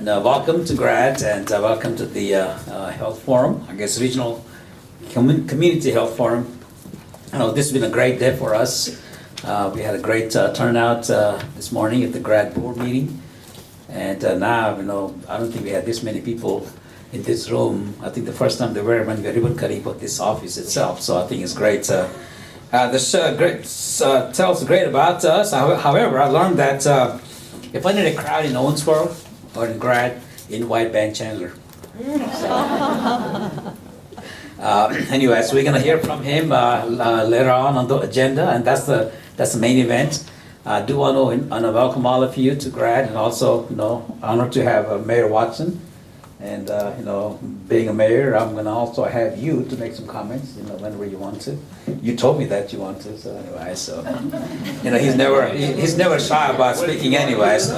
welcome to GRAD and welcome to the Health Forum, I guess Regional Community Health Forum. This has been a great day for us. We had a great turnout this morning at the GRAD board meeting. And now, I don't think we had this many people in this room. I think the first time they were when we were ribbon cutting for this office itself. So I think it's great. This tells great about us. However, I learned that if I need a crowd in Owensboro or in GRAD, invite Ben Chandler. Anyway, so we're going to hear from him later on the agenda, and that's the main event. I do want to welcome all of you to GRAD, and also, honored to have Mayor Watson. And, being a mayor, I'm going to also have you to make some comments, whenever you want to. You told me that you want to, so anyway, so, he's never shy about speaking anyway, so,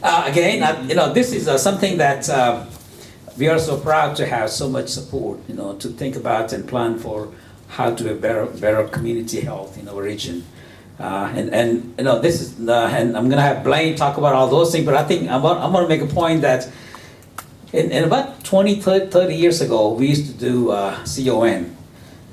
again, this is something that we are so proud to have so much support, to think about and plan for how to have better community health in our region. This is, and I'm going to have Blaine talk about all those things, but I think I'm going to make a point that in about 20, 30 years ago, we used to do CON.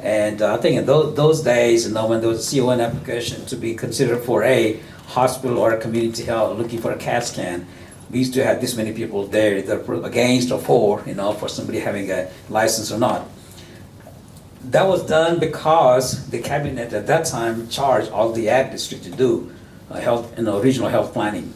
And I think in those days, when there was a CON application to be considered for a hospital or a community health looking for a CAT scan, we used to have this many people there, either against or for, for somebody having a license or not. That was done because the cabinet at that time charged all the ag district to do health, regional health planning.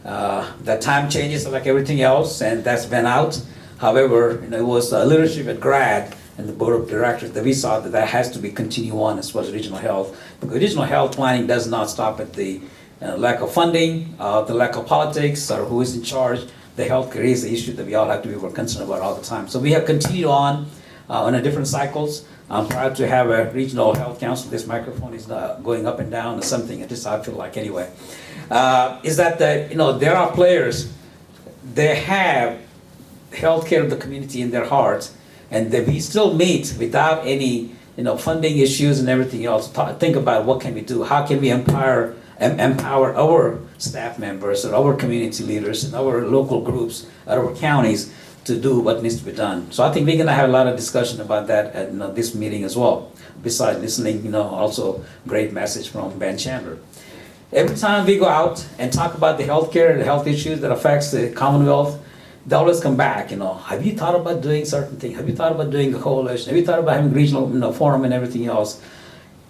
That time changes like everything else, and that's been out. However, it was leadership at GRAD and the board of directors that we saw that has to be continue on as far as regional health. Because regional health planning does not stop at the lack of funding, the lack of politics, or who is in charge. The healthcare is the issue that we all have to be more concerned about all the time. So we have continued on a different cycles. I'm proud to have a regional health council. This microphone is going up and down or something. At least I feel like anyway. Is that there are players. They have healthcare of the community in their hearts, and that we still meet without any funding issues and everything else. Think about what can we do. How can we empower our staff members or our community leaders and our local groups at our counties to do what needs to be done. So I think we're going to have a lot of discussion about that at this meeting as well. Besides listening, also great message from Ben Chandler. Every time we go out and talk about the healthcare and the health issues that affects the Commonwealth, they always come back. Have you thought about doing certain things? Have you thought about doing a coalition? Have you thought about having regional forum and everything else?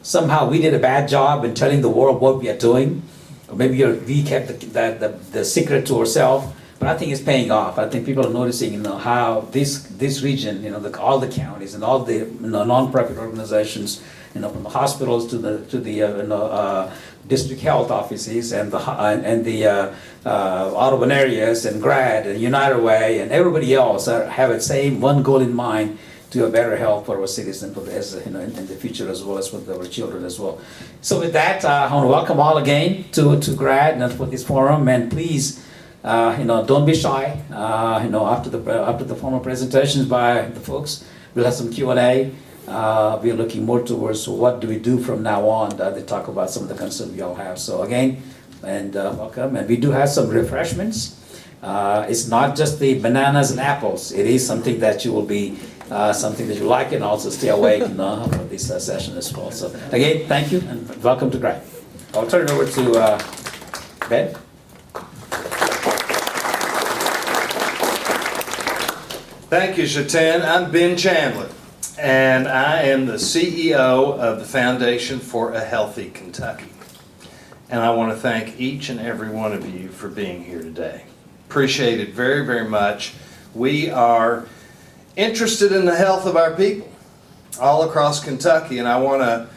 Somehow we did a bad job in telling the world what we are doing, or maybe we kept the secret to ourselves. But I think it's paying off. I think people are noticing, how this region, all the counties and all the non-profit organizations, from the hospitals to the district health offices and the urban areas and GRAD and United Way and everybody else have the same one goal in mind: to have better health for our citizens, in the future as well as for our children as well. So with that, I want to welcome all again to GRAD and for this forum, and please. Don't be shy. After the formal presentations by the folks, we'll have some Q&A. We're looking more towards what do we do from now on. They talk about some of the concerns we all have. So again, and welcome. And we do have some refreshments. It's not just the bananas and apples. It is something that you will be something that you like, and also stay awake for this session as well. So again, thank you and welcome to GRAD. I'll turn it over to Ben. Thank you, Shatan. I'm Ben Chandler, and I am the CEO of the Foundation for a Healthy Kentucky. And I want to thank each and every one of you for being here today. Appreciate it very, very much. We are interested in the health of our people all across Kentucky, and I want to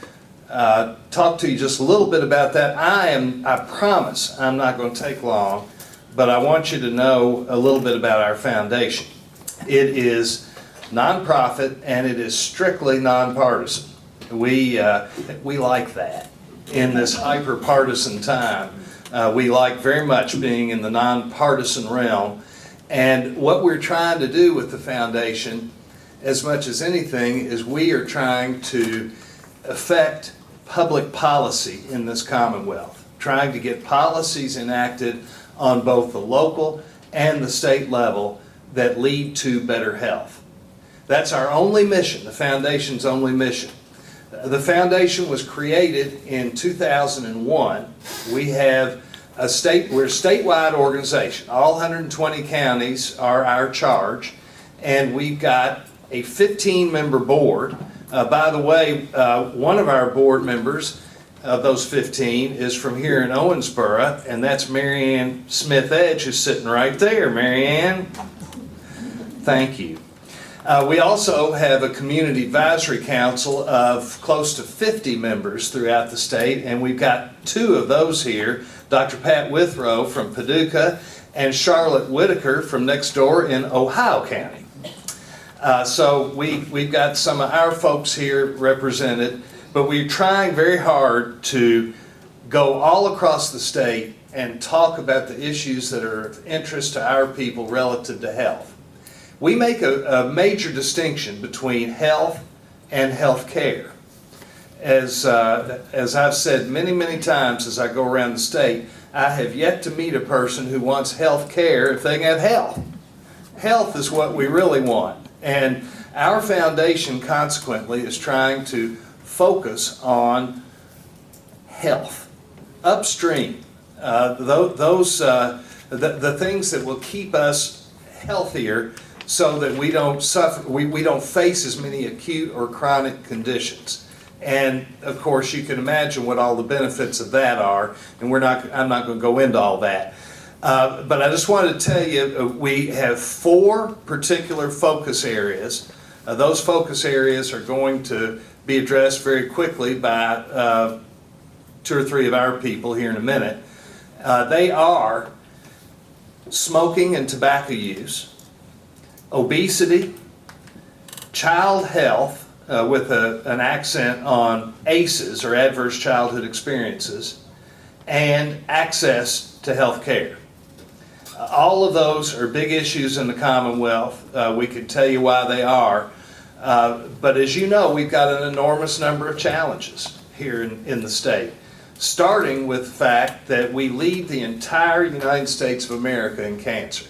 talk to you just a little bit about that. I promise I'm not going to take long, but I want you to know a little bit about our foundation. It is nonprofit and it is strictly nonpartisan. We like that in this hyper-partisan time. We like very much being in the nonpartisan realm. And what we're trying to do with the foundation, as much as anything, is we are trying to affect public policy in this Commonwealth, trying to get policies enacted on both the local and the state level that lead to better health. That's our only mission, the foundation's only mission. The foundation was created in 2001. We have we're a statewide organization. All 120 counties are our charge, and we've got a 15-member board. By the way, one of our board members of those 15 is from here in Owensboro, and that's Marianne Smith-Edge, who's sitting right there. Marianne, thank you. We also have a community advisory council of close to 50 members throughout the state, and we've got two of those here, Dr. Pat Withrow from Paducah and Charlotte Whitaker from next door in Ohio County. So we've got some of our folks here represented, but we're trying very hard to go all across the state and talk about the issues that are of interest to our people relative to health. We make a major distinction between health and health care. As I've said many, many times as I go around the state, I have yet to meet a person who wants health care if they can have health. Health is what we really want. And our foundation, consequently, is trying to focus on health, upstream, the things that will keep us healthier so that we don't suffer, we don't face as many acute or chronic conditions. And of course, you can imagine what all the benefits of that are, and I'm not going to go into all that. But I just wanted to tell you, we have 4 particular focus areas. Those focus areas are going to be addressed very quickly by 2 or 3 of our people here in a minute. They are smoking and tobacco use, obesity, child health, with an accent on ACEs, or adverse childhood experiences, and access to health care. All of those are big issues in the Commonwealth. We could tell you why they are. But as you know, we've got an enormous number of challenges here in the state, starting with the fact that we lead the entire United States of America in cancer.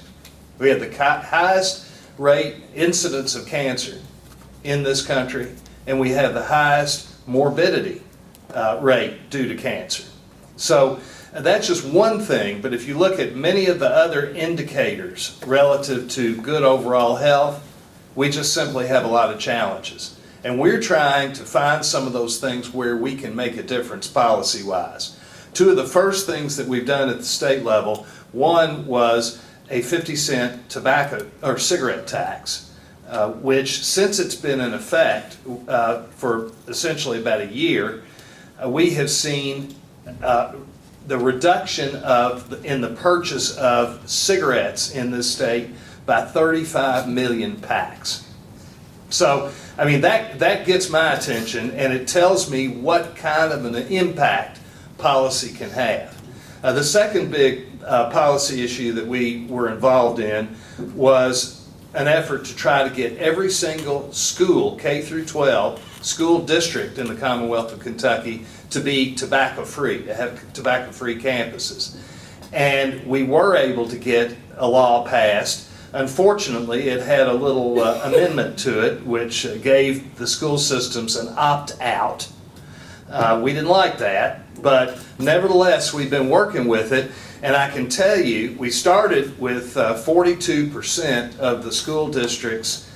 We have the highest rate incidence of cancer in this country, and we have the highest morbidity rate due to cancer. So that's just one thing, but if you look at many of the other indicators relative to good overall health, we just simply have a lot of challenges. And we're trying to find some of those things where we can make a difference policy-wise. 2 of the first things that we've done at the state level, one was a 50-cent tobacco or cigarette tax, which, since it's been in effect for essentially about a year, we have seen the reduction in the purchase of cigarettes in this state by 35 million packs. So, I mean, that gets my attention, and it tells me what kind of an impact policy can have. The second big policy issue that we were involved in was an effort to try to get every single school, K through 12, school district in the Commonwealth of Kentucky to be tobacco-free, to have tobacco-free campuses. And we were able to get a law passed. Unfortunately, it had a little amendment to it, which gave the school systems an opt-out. We didn't like that, but nevertheless, we've been working with it. And I can tell you, we started with 42% of the school districts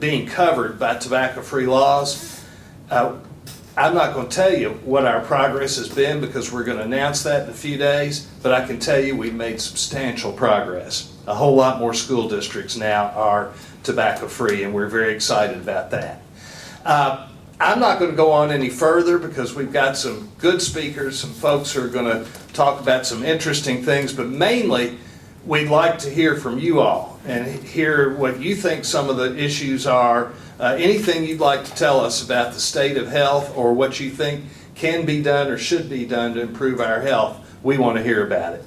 being covered by tobacco-free laws. I'm not going to tell you what our progress has been because we're going to announce that in a few days, but I can tell you we've made substantial progress. A whole lot more school districts now are tobacco-free, and we're very excited about that. I'm not going to go on any further because we've got some good speakers, some folks who are going to talk about some interesting things, but mainly we'd like to hear from you all and hear what you think some of the issues are, anything you'd like to tell us about the state of health or what you think can be done or should be done to improve our health. We want to hear about it.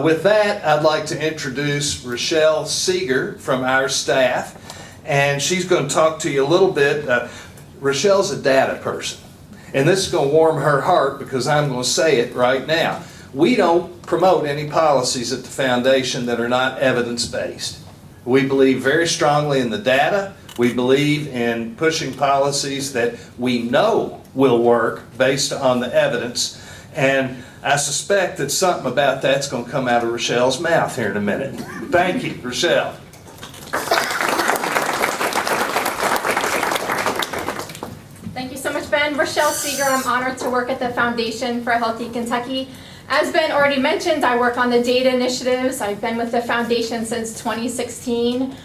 With that, I'd like to introduce Rochelle Seeger from our staff, and she's going to talk to you a little bit. Rochelle's a data person, and this is going to warm her heart because I'm going to say it right now. we don't promote any policies at the foundation that are not evidence-based. We believe very strongly in the data. We believe in pushing policies that we know will work based on the evidence. And I suspect that something about that's going to come out of Rochelle's mouth here in a minute. Thank you, Rochelle. Thank you so much, Ben. Rochelle Seeger. I'm honored to work at the Foundation for a Healthy Kentucky. As Ben already mentioned, I work on the data initiatives. I've been with the foundation since 2016.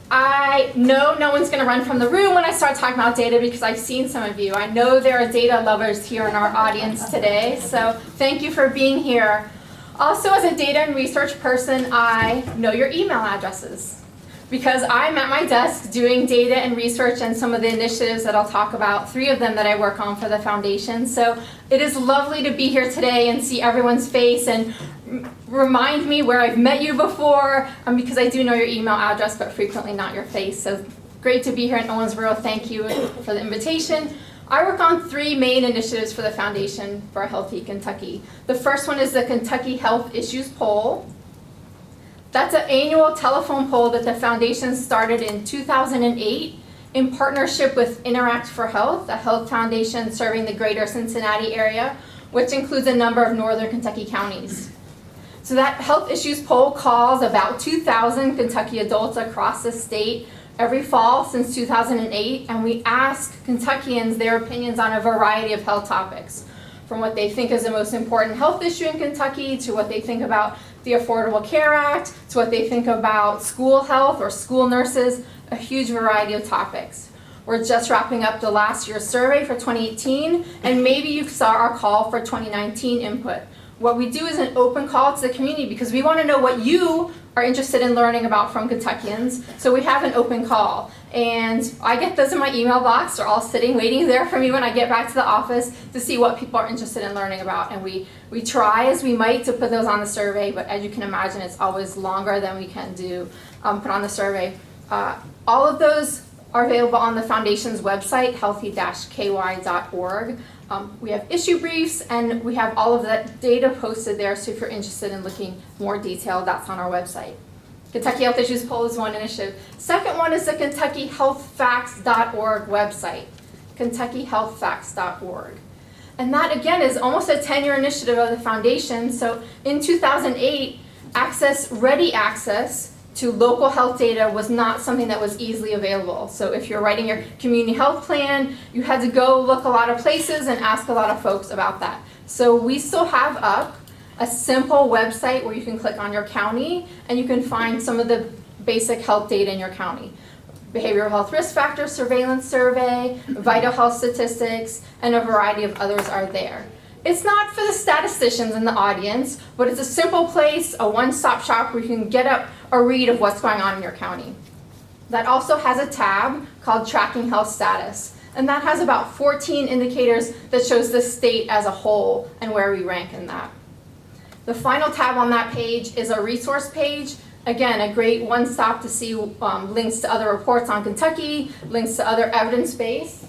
I know no one's going to run from the room when I start talking about data because I've seen some of you. I know there are data lovers here in our audience today, so thank you for being here. Also, as a data and research person, I know your email addresses because I'm at my desk doing data and research and some of the initiatives that I'll talk about, 3 of them that I work on for the foundation. So it is lovely to be here today and see everyone's face and remind me where I've met you before, because I do know your email address, but frequently not your face. So great to be here in Owensboro. Thank you for the invitation. I work on 3 main initiatives for the Foundation for a Healthy Kentucky. The first one is the Kentucky Health Issues Poll. That's an annual telephone poll that the foundation started in 2008 in partnership with Interact for Health, a health foundation serving the greater Cincinnati area, which includes a number of northern Kentucky counties. So that health issues poll calls about 2,000 Kentucky adults across the state every fall since 2008, and we ask Kentuckians their opinions on a variety of health topics, from what they think is the most important health issue in Kentucky, to what they think about the Affordable Care Act, to what they think about school health or school nurses, a huge variety of topics. We're just wrapping up the last year's survey for 2018, and maybe you saw our call for 2019 input. What we do is an open call to the community because we want to know what you are interested in learning about from Kentuckians. So we have an open call. And I get those in my email box. They're all sitting, waiting there for me when I get back to the office to see what people are interested in learning about. And we try as we might to put those on the survey, but as you can imagine, it's always longer than we can do put on the survey. All of those are available on the foundation's website, healthy-ky.org. We have issue briefs, and we have all of that data posted there, so if you're interested in looking more detailed, that's on our website. Kentucky Health Issues Poll is one initiative. Second one is the KentuckyHealthFacts.org website, KentuckyHealthFacts.org. And that, again, is almost a 10-year initiative of the foundation. So in 2008, ready access to local health data was not something that was easily available. So if you're writing your community health plan, you had to go look a lot of places and ask a lot of folks about that. So we still have up a simple website where you can click on your county and you can find some of the basic health data in your county. Behavioral health risk factor surveillance survey, vital health statistics, and a variety of others are there. It's not for the statisticians in the audience, but it's a simple place, a one-stop shop where you can get up a read of what's going on in your county. That also has a tab called Tracking Health Status, and that has about 14 indicators that shows the state as a whole and where we rank in that. The final tab on that page is a resource page. Again, a great one-stop to see links to other reports on Kentucky, links to other evidence-based,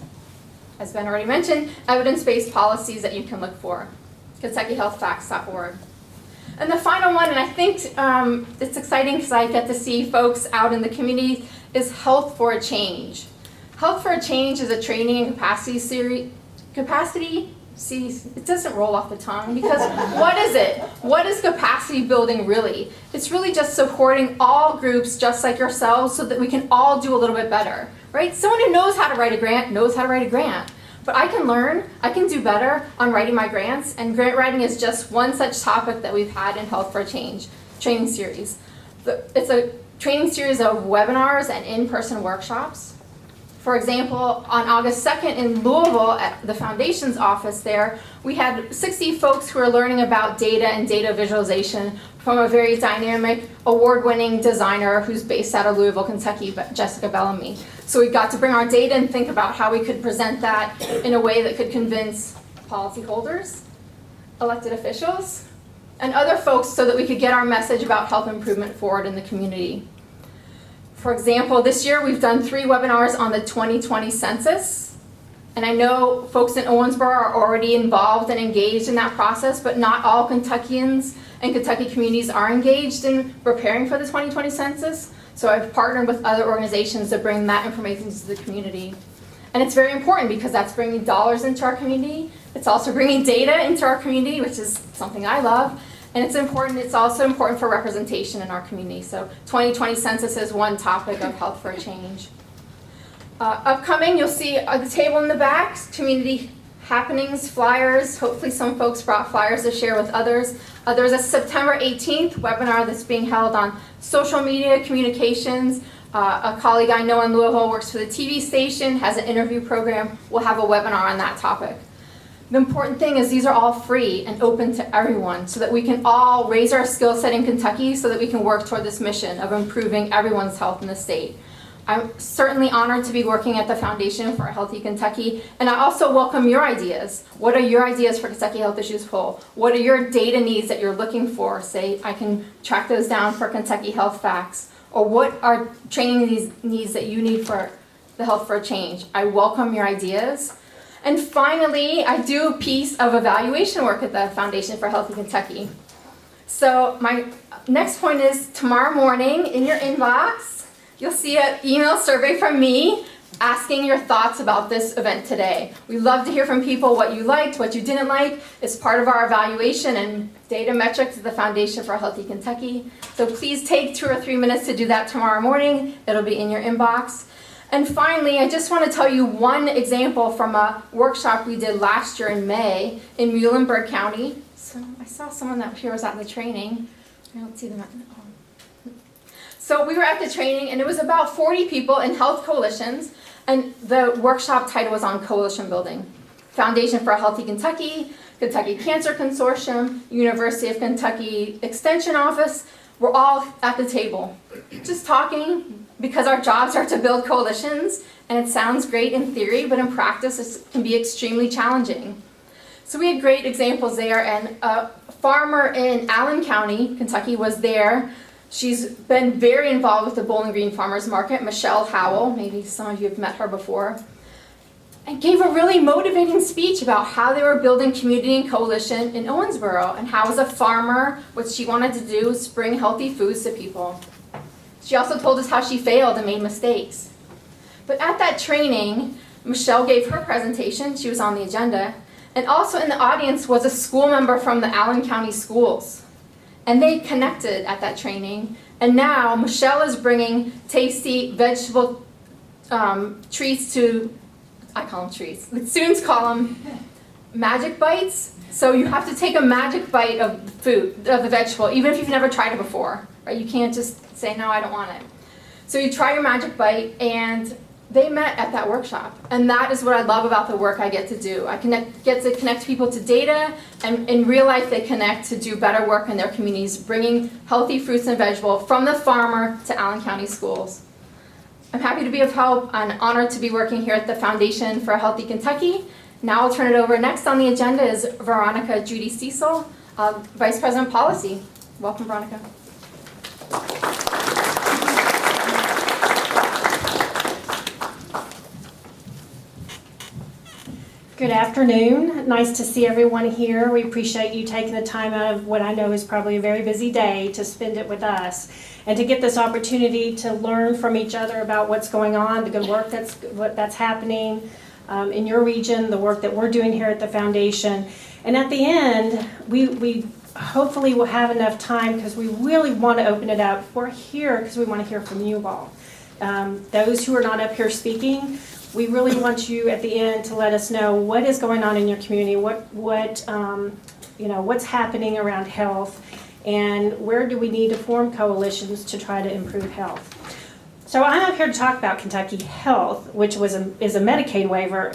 as Ben already mentioned, evidence-based policies that you can look for, KentuckyHealthFacts.org. And the final one, and I think it's exciting because I get to see folks out in the community, is Health for a Change. Health for a Change is a training and capacity series. See, it doesn't roll off the tongue because what is it? What is capacity building really? It's really just supporting all groups just like yourselves so that we can all do a little bit better, right? Someone who knows how to write a grant knows how to write a grant. But I can learn, I can do better on writing my grants, and grant writing is just one such topic that we've had in Health for a Change training series. It's a training series of webinars and in-person workshops. For example, on August 2nd in Louisville at the Foundation's office there, we had 60 folks who were learning about data and data visualization from a very dynamic, award-winning designer who's based out of Louisville, Kentucky, Jessica Bellamy. So we got to bring our data and think about how we could present that in a way that could convince policyholders, elected officials, and other folks so that we could get our message about health improvement forward in the community. For example, this year we've done 3 webinars on the 2020 census. And I know folks in Owensboro are already involved and engaged in that process, but not all Kentuckians and Kentucky communities are engaged in preparing for the 2020 census. So I've partnered with other organizations to bring that information to the community. And it's very important because that's bringing dollars into our community. It's also bringing data into our community, which is something I love. And it's important. It's also important for representation in our community. So 2020 census is one topic of Health for a Change. Upcoming, you'll see the table in the back, community happenings, flyers. Hopefully some folks brought flyers to share with others. There's a September 18th webinar that's being held on social media communications. A colleague I know in Louisville works for the TV station, has an interview program. We'll have a webinar on that topic. The important thing is these are all free and open to everyone so that we can all raise our skill set in Kentucky so that we can work toward this mission of improving everyone's health in the state. I'm certainly honored to be working at the Foundation for a Healthy Kentucky, and I also welcome your ideas. What are your ideas for Kentucky Health Issues Poll? What are your data needs that you're looking for? Say, I can track those down for Kentucky Health Facts. Or what are training needs that you need for the Health for a Change? I welcome your ideas. And finally, I do a piece of evaluation work at the Foundation for a Healthy Kentucky. So my next point is tomorrow morning in your inbox, you'll see an email survey from me asking your thoughts about this event today. We love to hear from people what you liked, what you didn't like. It's part of our evaluation and data metrics at the Foundation for a Healthy Kentucky. So please take 2 or 3 minutes to do that tomorrow morning. It'll be in your inbox. And finally, I just want to tell you one example from a workshop we did last year in May in Muhlenberg County. So I saw someone that here was at the training. I don't see them at So we were at the training, and it was about 40 people in health coalitions, and the workshop title was on coalition building. Foundation for a Healthy Kentucky, Kentucky Cancer Consortium, University of Kentucky Extension Office, we're all at the table, just talking because our jobs are to build coalitions, and it sounds great in theory, but in practice it can be extremely challenging. So we had great examples there, and a farmer in Allen County, Kentucky was there. She's been very involved with the Bowling Green Farmers Market, Michelle Howell, maybe some of you have met her before, and gave a really motivating speech about how they were building community and coalition in Owensboro, and how as a farmer, what she wanted to do was bring healthy foods to people. She also told us how she failed and made mistakes. But at that training, Michelle gave her presentation, she was on the agenda, and also in the audience was a school member from the Allen County Schools. And they connected at that training, and now Michelle is bringing tasty vegetable treats to, I call them treats, the students call them magic bites. So you have to take a magic bite of the food, of the vegetable, even if you've never tried it before, right? You can't just say, no, I don't want it. So you try your magic bite, and they met at that workshop, and that is what I love about the work I get to do. I get to connect people to data, and in real life they connect to do better work in their communities, bringing healthy fruits and vegetables from the farmer to Allen County schools. I'm happy to be of help. I'm honored to be working here at the Foundation for a Healthy Kentucky. Now I'll turn it over. Next on the agenda is Veronica Judy Cecil, Vice President Policy. Welcome, Veronica. Good afternoon. Nice to see everyone here. We appreciate you taking the time out of what I know is probably a very busy day to spend it with us and to get this opportunity to learn from each other about what's going on, the good work that's happening in your region, the work that we're doing here at the Foundation. And at the end, we hopefully will have enough time because we really want to open it up. We're here because we want to hear from you all. Those who are not up here speaking, we really want you at the end to let us know what is going on in your community, what's happening around health, and where do we need to form coalitions to try to improve health. So I'm up here to talk about Kentucky Health, which is a Medicaid waiver.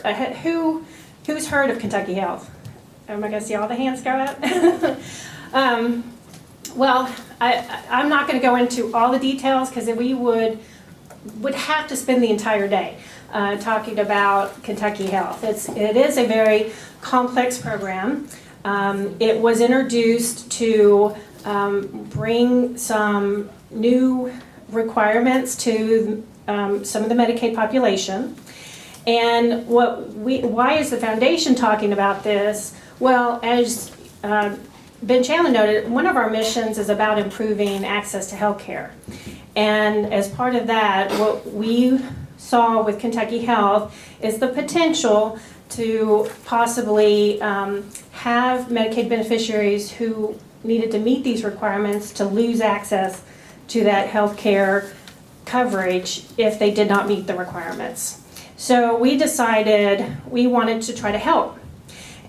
Who's heard of Kentucky Health? Am I going to see all the hands go up? Well, I'm not going to go into all the details because we would have to spend the entire day talking about Kentucky Health. It is a very complex program. It was introduced to bring some new requirements to some of the Medicaid population. And why is the foundation talking about this? Well, as Ben Chandler noted, one of our missions is about improving access to health care. And as part of that, what we saw with Kentucky Health is the potential to possibly have Medicaid beneficiaries who needed to meet these requirements to lose access to that health care coverage if they did not meet the requirements. So we decided we wanted to try to help.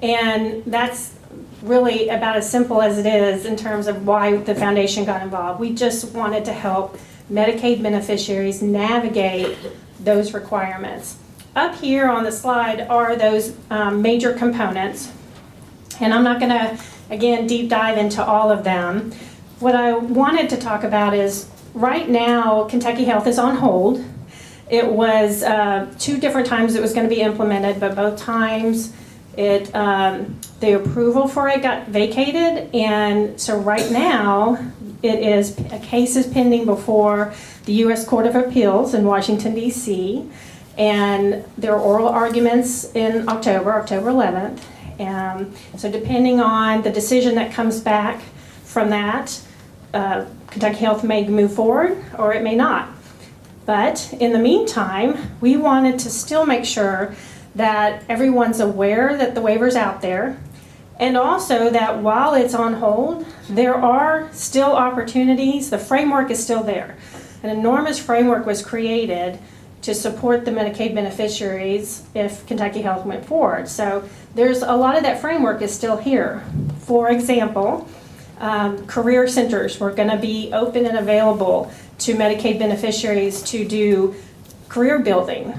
And that's really about as simple as it is in terms of why the foundation got involved. We just wanted to help Medicaid beneficiaries navigate those requirements. Up here on the slide are those major components. And I'm not going to, again, deep dive into all of them. What I wanted to talk about is right now, Kentucky Health is on hold. It was 2 different times it was going to be implemented, but both times the approval for it got vacated. And so right now, a case is pending before the U.S. Court of Appeals in Washington, D.C. And there are oral arguments in October 11th. So depending on the decision that comes back from that, Kentucky Health may move forward or it may not. But in the meantime, we wanted to still make sure that everyone's aware that the waiver's out there, and also that while it's on hold, there are still opportunities. The framework is still there. An enormous framework was created to support the Medicaid beneficiaries if Kentucky Health went forward. So there's a lot of that framework is still here. For example, career centers were going to be open and available to Medicaid beneficiaries to do career building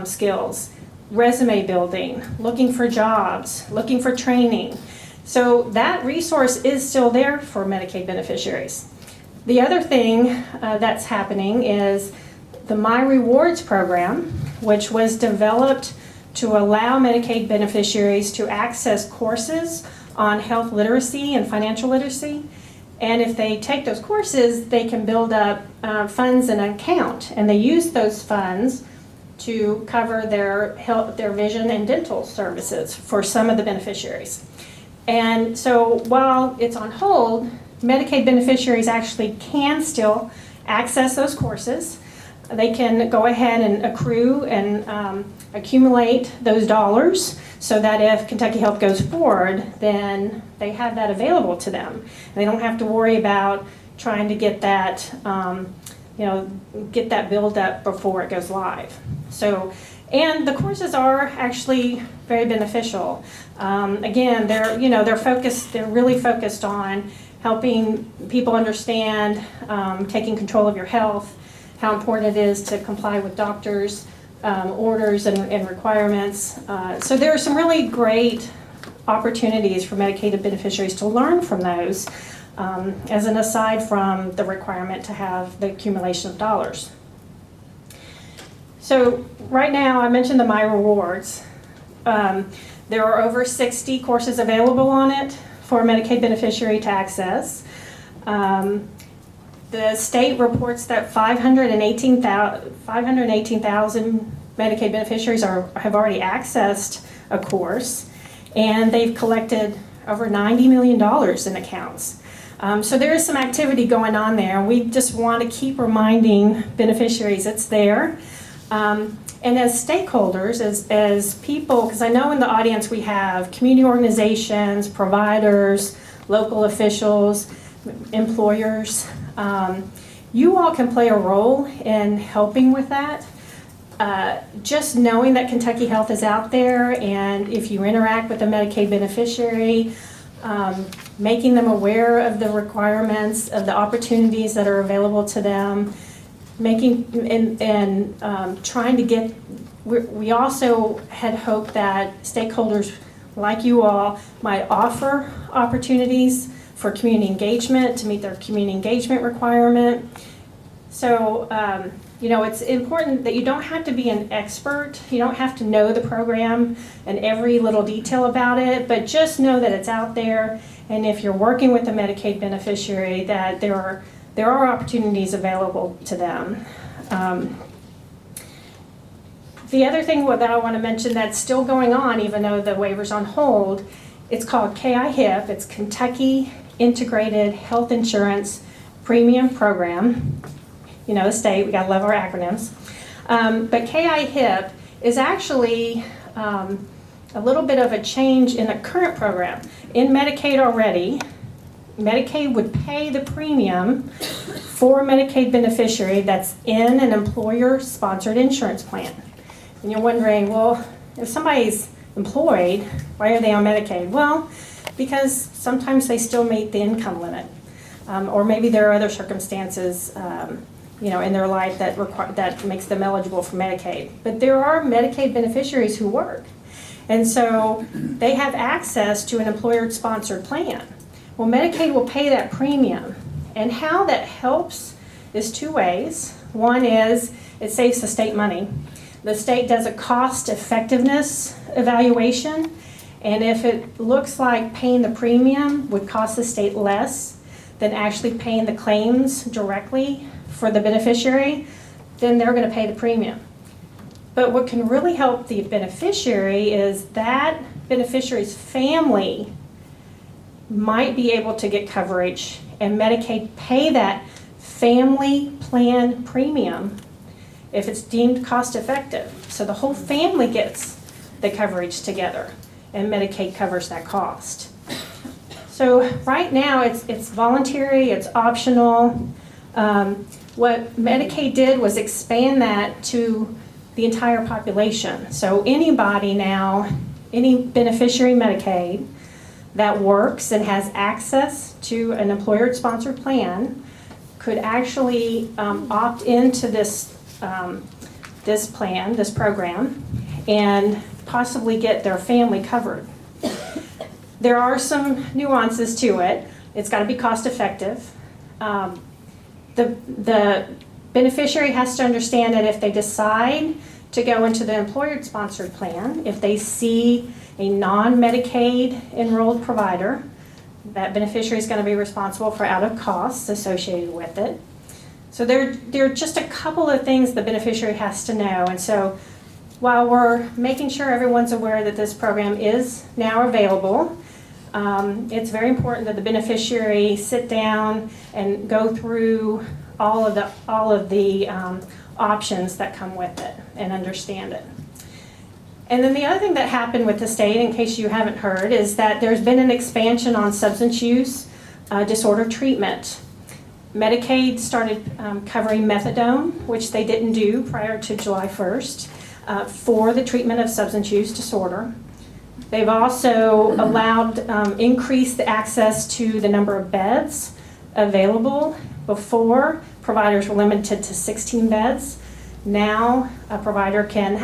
skills, resume building, looking for jobs, looking for training. So that resource is still there for Medicaid beneficiaries. The other thing that's happening is the My Rewards program, which was developed to allow Medicaid beneficiaries to access courses on health literacy and financial literacy. And if they take those courses, they can build up funds in an account, and they use those funds to cover their health, their vision and dental services for some of the beneficiaries. And so while it's on hold, Medicaid beneficiaries actually can still access those courses. They can go ahead and accrue and accumulate those dollars so that if Kentucky Health goes forward, then they have that available to them. And they don't have to worry about trying to get that, get that build up before it goes live. So, and the courses are actually very beneficial. Again, they're really focused on helping people understand taking control of your health, how important it is to comply with doctors' orders and requirements. So there are some really great opportunities for Medicaid beneficiaries to learn from those, as an aside from the requirement to have the accumulation of dollars. So right now, I mentioned the My Rewards. There are over 60 courses available on it for a Medicaid beneficiary to access. The state reports that 518,000 Medicaid beneficiaries have already accessed a course, and they've collected over $90 million in accounts. So there is some activity going on there. We just want to keep reminding beneficiaries it's there. And as stakeholders, as people, because I know in the audience we have community organizations, providers, local officials, employers, you all can play a role in helping with that. Just knowing that Kentucky Health is out there, and if you interact with a Medicaid beneficiary, making them aware of the requirements, of the opportunities that are available to them, trying to get, we also had hoped that stakeholders like you all might offer opportunities for community engagement to meet their community engagement requirement. So, it's important that you don't have to be an expert. You don't have to know the program and every little detail about it, but just know that it's out there. And if you're working with a Medicaid beneficiary, that there are opportunities available to them. The other thing that I want to mention that's still going on, even though the waiver's on hold, it's called KIHIP. It's Kentucky Integrated Health Insurance Premium Program. You know, the state, we gotta love our acronyms. But KIHIP is actually a little bit of a change in the current program. In Medicaid already, Medicaid would pay the premium for a Medicaid beneficiary that's in an employer-sponsored insurance plan. And you're wondering, well, if somebody's employed, why are they on Medicaid? Well, because sometimes they still meet the income limit. Or maybe there are other circumstances in their life that makes them eligible for Medicaid. But there are Medicaid beneficiaries who work. And so they have access to an employer-sponsored plan. Well, Medicaid will pay that premium. And how that helps is two ways. One is it saves the state money. The state does a cost effectiveness evaluation, and if it looks like paying the premium would cost the state less than actually paying the claims directly for the beneficiary, then they're going to pay the premium. But what can really help the beneficiary is that beneficiary's family might be able to get coverage and Medicaid pay that family plan premium if it's deemed cost effective. So the whole family gets the coverage together and Medicaid covers that cost. So right now it's voluntary, it's optional. What Medicaid did was expand that to the entire population. So anybody now, any beneficiary Medicaid that works and has access to an employer-sponsored plan could actually opt into this program, and possibly get their family covered. There are some nuances to it. It's got to be cost effective. The beneficiary has to understand that if they decide to go into the employer-sponsored plan, if they see a non-Medicaid enrolled provider, that beneficiary is going to be responsible for out-of costs associated with it. So there are just a couple of things the beneficiary has to know. And so while we're making sure everyone's aware that this program is now available, it's very important that the beneficiary sit down and go through all of the options that come with it and understand it. And then the other thing that happened with the state, in case you haven't heard, is that there's been an expansion on substance use disorder treatment. Medicaid started covering methadone, which they didn't do prior to July 1st, for the treatment of substance use disorder. They've also allowed increased access to the number of beds available. Before, providers were limited to 16 beds. Now, a provider can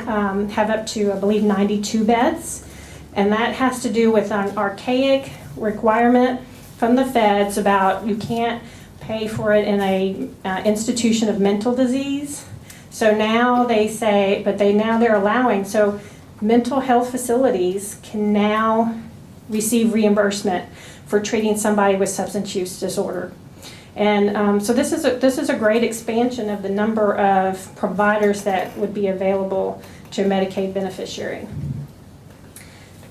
have up to, I believe, 92 beds. And that has to do with an archaic requirement from the feds about you can't pay for it in a institution of mental disease. So now they say, they're allowing, so mental health facilities can now receive reimbursement for treating somebody with substance use disorder. And so this is a great expansion of the number of providers that would be available to a Medicaid beneficiary.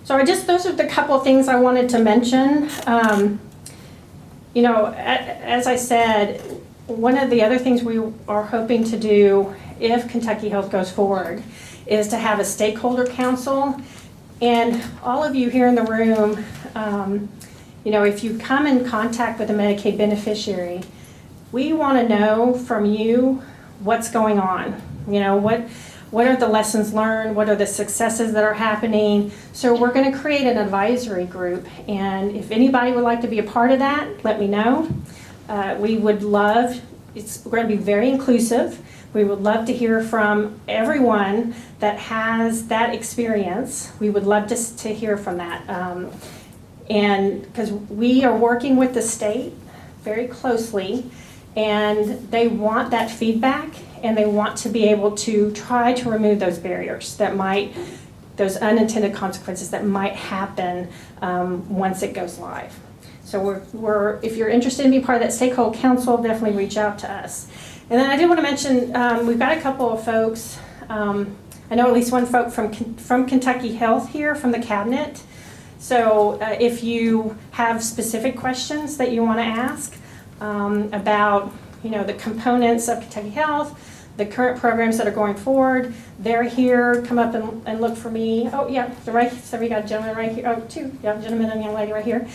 So those are the couple of things I wanted to mention. As I said, one of the other things we are hoping to do if Kentucky Health goes forward is to have a stakeholder council. And all of you here in the room, if you come in contact with a Medicaid beneficiary, we want to know from you what's going on. What are the lessons learned? What are the successes that are happening? So we're going to create an advisory group. And if anybody would like to be a part of that, let me know. We would love, we're going to be very inclusive. We would love to hear from everyone that has that experience. We would love to hear from that. And because we are working with the state very closely, and they want that feedback, and they want to be able to try to remove those barriers those unintended consequences that might happen once it goes live. So if you're interested in being part of that stakeholder council, definitely reach out to us. And then I did want to mention, we've got a couple of folks, I know at least one folk from Kentucky Health here from the cabinet. So if you have specific questions that you want to ask about, the components of Kentucky Health, the current programs that are going forward, they're here. Come up and look for me. Oh yeah, so we got a gentleman right here. Oh, two, yeah, gentleman and young lady right here.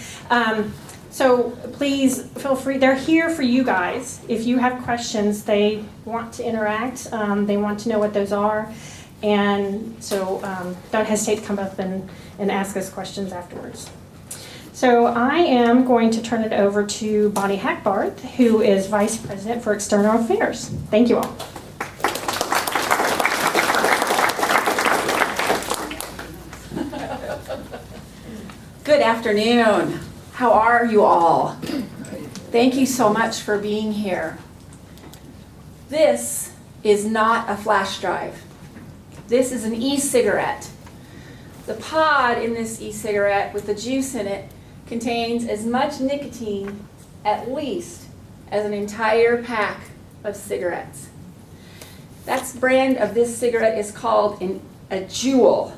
So please feel free. They're here for you guys. If you have questions, they want to interact. They want to know what those are. And so don't hesitate to come up and ask us questions afterwards. So I am going to turn it over to Bonnie Hackbarth, who is Vice President for External Affairs. Thank you all. Good afternoon. How are you all? Thank you so much for being here. This is not a flash drive. This is an e-cigarette. The pod in this e-cigarette with the juice in it contains as much nicotine, at least, as an entire pack of cigarettes. That brand of this cigarette is called a Juul.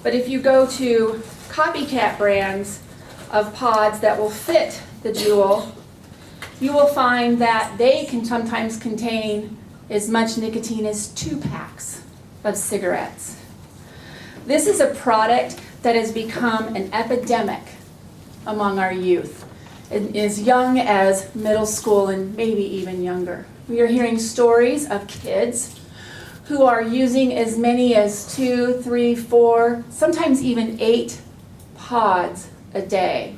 But if you go to copycat brands of pods that will fit the Juul, you will find that they can sometimes contain as much nicotine as 2 packs of cigarettes. This is a product that has become an epidemic among our youth, as young as middle school and maybe even younger. We are hearing stories of kids who are using as many as 2, 3, 4, sometimes even 8 pods a day.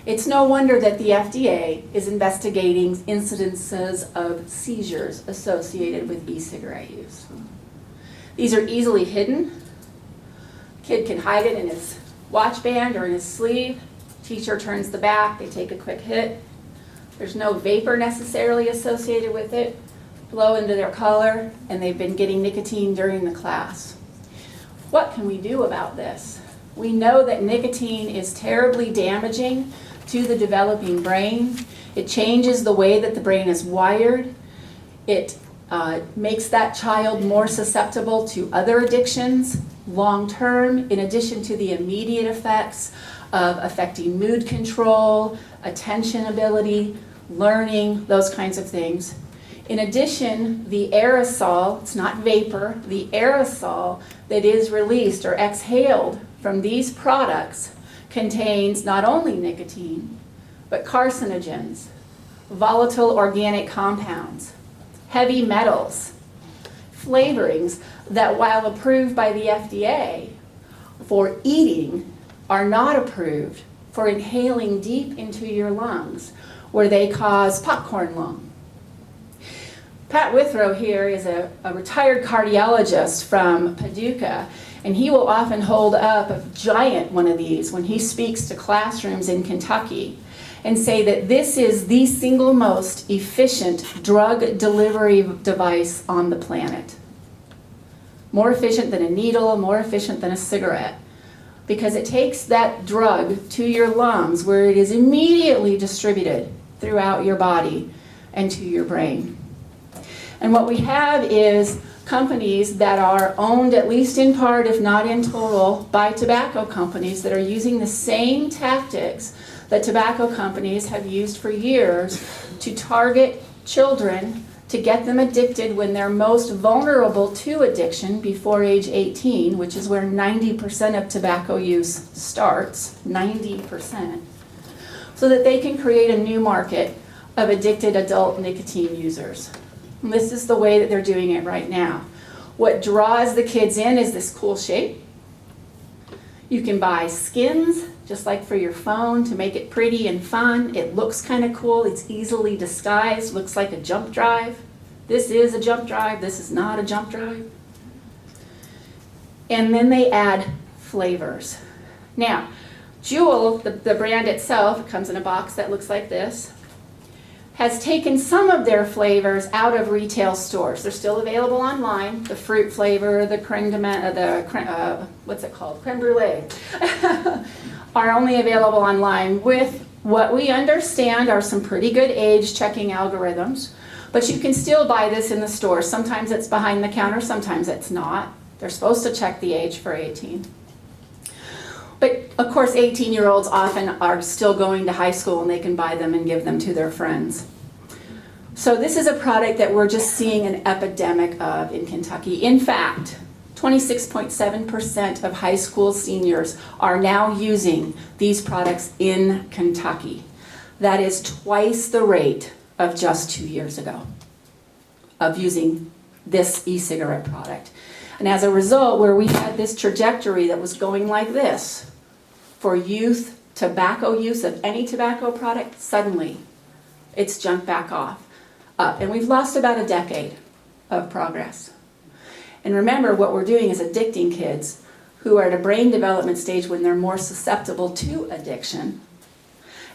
It's no wonder that the FDA is investigating incidences of seizures associated with e-cigarette use. These are easily hidden. Kid can hide it in his watch band or in his sleeve. Teacher turns the back, they take a quick hit. There's no vapor necessarily associated with it. Blow into their collar, and they've been getting nicotine during the class. What can we do about this? We know that nicotine is terribly damaging to the developing brain. It changes the way that the brain is wired. It makes that child more susceptible to other addictions long term, in addition to the immediate effects of affecting mood control, attention ability, learning, those kinds of things. In addition, the aerosol, it's not vapor, the aerosol that is released or exhaled from these products contains not only nicotine, but carcinogens, volatile organic compounds, heavy metals, flavorings that, while approved by the FDA for eating, are not approved for inhaling deep into your lungs, where they cause popcorn lung. Pat Withrow here is a retired cardiologist from Paducah, and he will often hold up a giant one of these when he speaks to classrooms in Kentucky and say that this is the single most efficient drug delivery device on the planet. More efficient than a needle, more efficient than a cigarette, because it takes that drug to your lungs where it is immediately distributed throughout your body and to your brain. And what we have is companies that are owned, at least in part, if not in total, by tobacco companies that are using the same tactics that tobacco companies have used for years to target children to get them addicted when they're most vulnerable to addiction before age 18, which is where 90% of tobacco use starts, 90%, so that they can create a new market of addicted adult nicotine users. And this is the way that they're doing it right now. What draws the kids in is this cool shape. You can buy skins, just like for your phone, to make it pretty and fun. It looks kind of cool. It's easily disguised. Looks like a jump drive. This is a jump drive. This is not a jump drive. And then they add flavors. Now, Juul, the brand itself, it comes in a box that looks like this, has taken some of their flavors out of retail stores. They're still available online. The fruit flavor, the creme de menthe, what's it called? Creme brulee, are only available online with what we understand are some pretty good age checking algorithms. But you can still buy this in the store. Sometimes it's behind the counter, sometimes it's not. They're supposed to check the age for 18. But of course, 18-year-olds often are still going to high school and they can buy them and give them to their friends. So this is a product that we're just seeing an epidemic of in Kentucky. In fact, 26.7% of high school seniors are now using these products in Kentucky. That is twice the rate of just 2 years ago of using this e-cigarette product. And as a result, where we had this trajectory that was going like this for youth tobacco use of any tobacco product, suddenly it's jumped back up. And we've lost about a decade of progress. And remember, what we're doing is addicting kids who are at a brain development stage when they're more susceptible to addiction.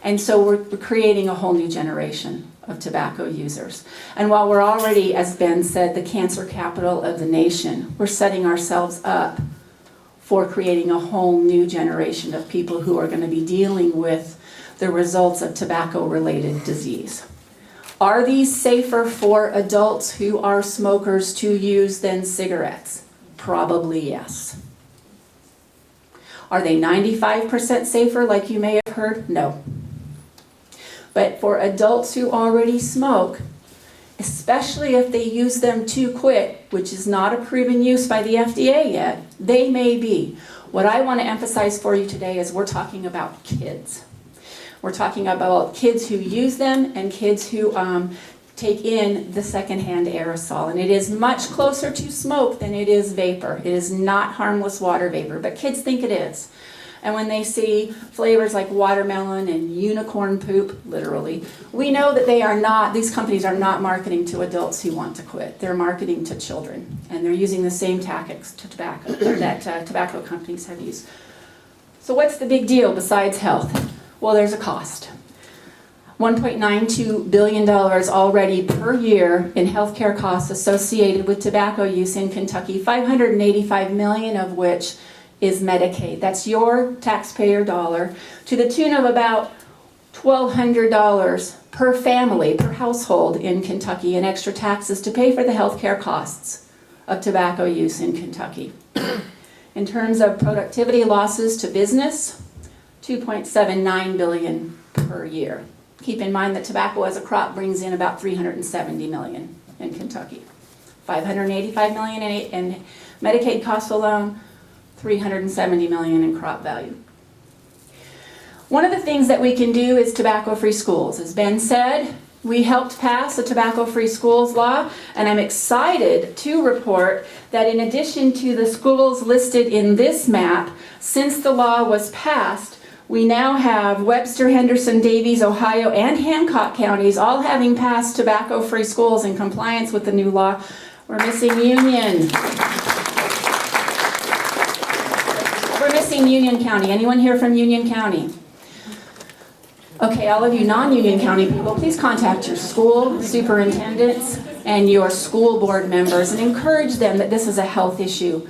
And so we're creating a whole new generation of tobacco users. And while we're already, as Ben said, the cancer capital of the nation, we're setting ourselves up for creating a whole new generation of people who are going to be dealing with the results of tobacco-related disease. Are these safer for adults who are smokers to use than cigarettes? Probably yes. Are they 95% safer like you may have heard? No. But for adults who already smoke, especially if they use them to quit, which is not a proven use by the FDA yet, they may be. What I want to emphasize for you today is we're talking about kids. We're talking about kids who use them and kids who take in the secondhand aerosol. And it is much closer to smoke than it is vapor. It is not harmless water vapor, but kids think it is. And when they see flavors like watermelon and unicorn poop, literally, we know that they are not, these companies are not marketing to adults who want to quit. They're marketing to children. And they're using the same tactics to tobacco that tobacco companies have used. So what's the big deal besides health? Well, there's a cost. $1.92 billion already per year in healthcare costs associated with tobacco use in Kentucky, $585 million of which is Medicaid. That's your taxpayer dollar, to the tune of about $1,200 per family, per household in Kentucky, in extra taxes to pay for the healthcare costs of tobacco use in Kentucky. In terms of productivity losses to business, $2.79 billion per year. Keep in mind that tobacco as a crop brings in about $370 million in Kentucky. $585 million in Medicaid costs alone, $370 million in crop value. One of the things that we can do is tobacco-free schools. As Ben said, we helped pass the tobacco-free schools law, and I'm excited to report that in addition to the schools listed in this map, since the law was passed, we now have Webster, Henderson, Davies, Ohio, and Hancock counties all having passed tobacco-free schools in compliance with the new law. We're missing Union. We're missing Union County. Anyone here from Union County? Okay, all of you non-Union County people, please contact your school superintendents and your school board members and encourage them that this is a health issue.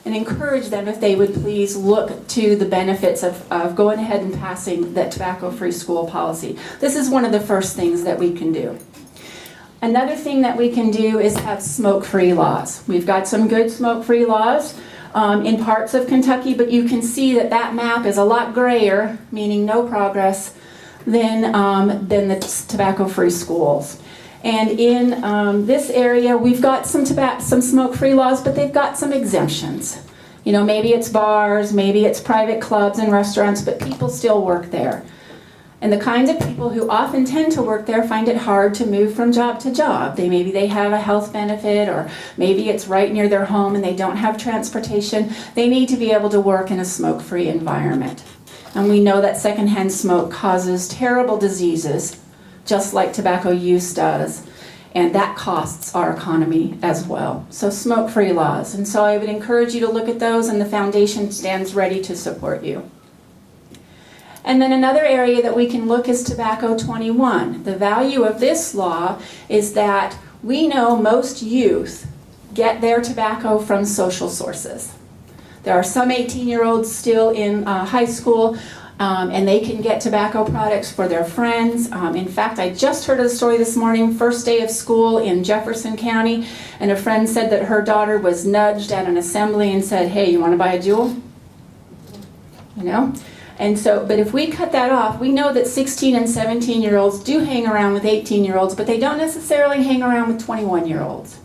And encourage them if they would please look to the benefits of going ahead and passing that tobacco-free school policy. This is one of the first things that we can do. Another thing that we can do is have smoke-free laws. We've got some good smoke-free laws in parts of Kentucky, but you can see that that map is a lot grayer, meaning no progress, than the tobacco-free schools. And in this area, we've got some smoke-free laws, but they've got some exemptions. You know, maybe it's bars, maybe it's private clubs and restaurants, but people still work there. And the kinds of people who often tend to work there find it hard to move from job to job. Maybe they have a health benefit, or maybe it's right near their home and they don't have transportation. They need to be able to work in a smoke-free environment. And we know that secondhand smoke causes terrible diseases, just like tobacco use does, and that costs our economy as well. So smoke-free laws. And so I would encourage you to look at those, and the foundation stands ready to support you. And then another area that we can look is Tobacco 21. The value of this law is that we know most youth get their tobacco from social sources. There are some 18-year-olds still in high school And they can get tobacco products for their friends. In fact, I just heard a story this morning, first day of school in Jefferson County, and a friend said that her daughter was nudged at an assembly and said, hey, you want to buy a Juul? You know? And so, but if we cut that off, we know that 16 and 17-year-olds do hang around with 18-year-olds, but they don't necessarily hang around with 21-year-olds.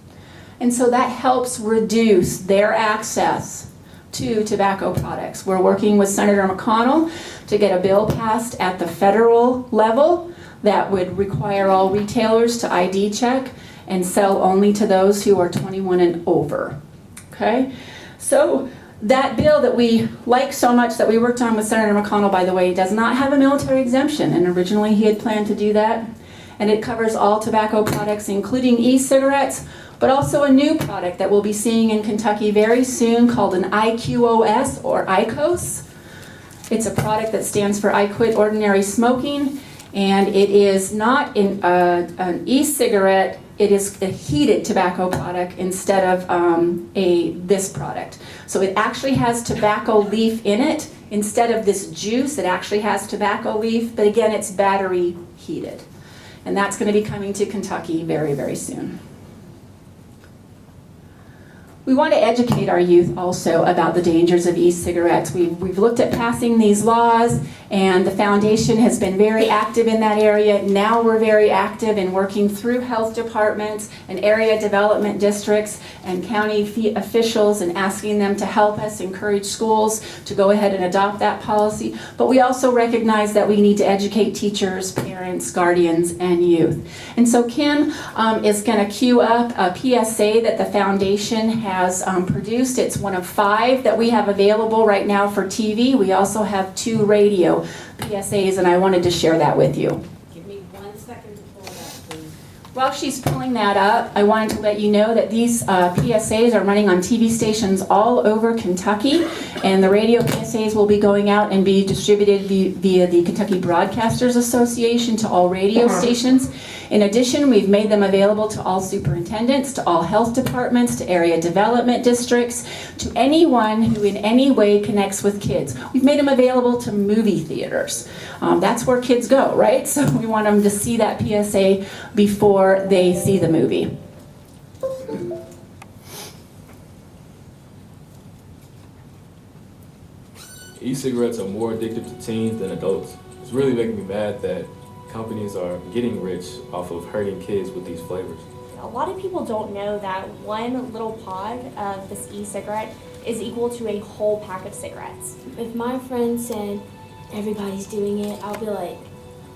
And so that helps reduce their access to tobacco products. We're working with Senator McConnell to get a bill passed at the federal level that would require all retailers to ID check and sell only to those who are 21 and over. Okay? So that bill that we like so much that we worked on with Senator McConnell, by the way, does not have a military exemption, and originally he had planned to do that. And it covers all tobacco products, including e-cigarettes, but also a new product that we'll be seeing in Kentucky very soon called an IQOS or IQOS. It's a product that stands for I Quit Ordinary Smoking, and it is not an e-cigarette. It is a heated tobacco product instead of this product. So it actually has tobacco leaf in it. Instead of this juice, it actually has tobacco leaf, but again, it's battery heated. And that's going to be coming to Kentucky very, very soon. We want to educate our youth also about the dangers of e-cigarettes. We've looked at passing these laws, and the foundation has been very active in that area. Now we're very active in working through health departments and area development districts and county officials and asking them to help us encourage schools to go ahead and adopt that policy. But we also recognize that we need to educate teachers, parents, guardians, and youth. And so Kim is going to queue up a PSA that the foundation has produced. It's one of 5 that we have available right now for TV. We also have 2 radio PSAs, and I wanted to share that with you. Give me 1 second to pull that, please. While she's pulling that up, I wanted to let you know that these PSAs are running on TV stations all over Kentucky, and the radio PSAs will be going out and be distributed via the Kentucky Broadcasters Association to all radio stations. In addition, we've made them available to all superintendents, to all health departments, to area development districts, to anyone who in any way connects with kids. We've made them available to movie theaters. That's where kids go, right? So we want them to see that PSA before they see the movie. E-cigarettes are more addictive to teens than adults. It's really making me mad that companies are getting rich off of hurting kids with these flavors. A lot of people don't know that one little pod of this e-cigarette is equal to a whole pack of cigarettes. If my friend said everybody's doing it, I'll be like,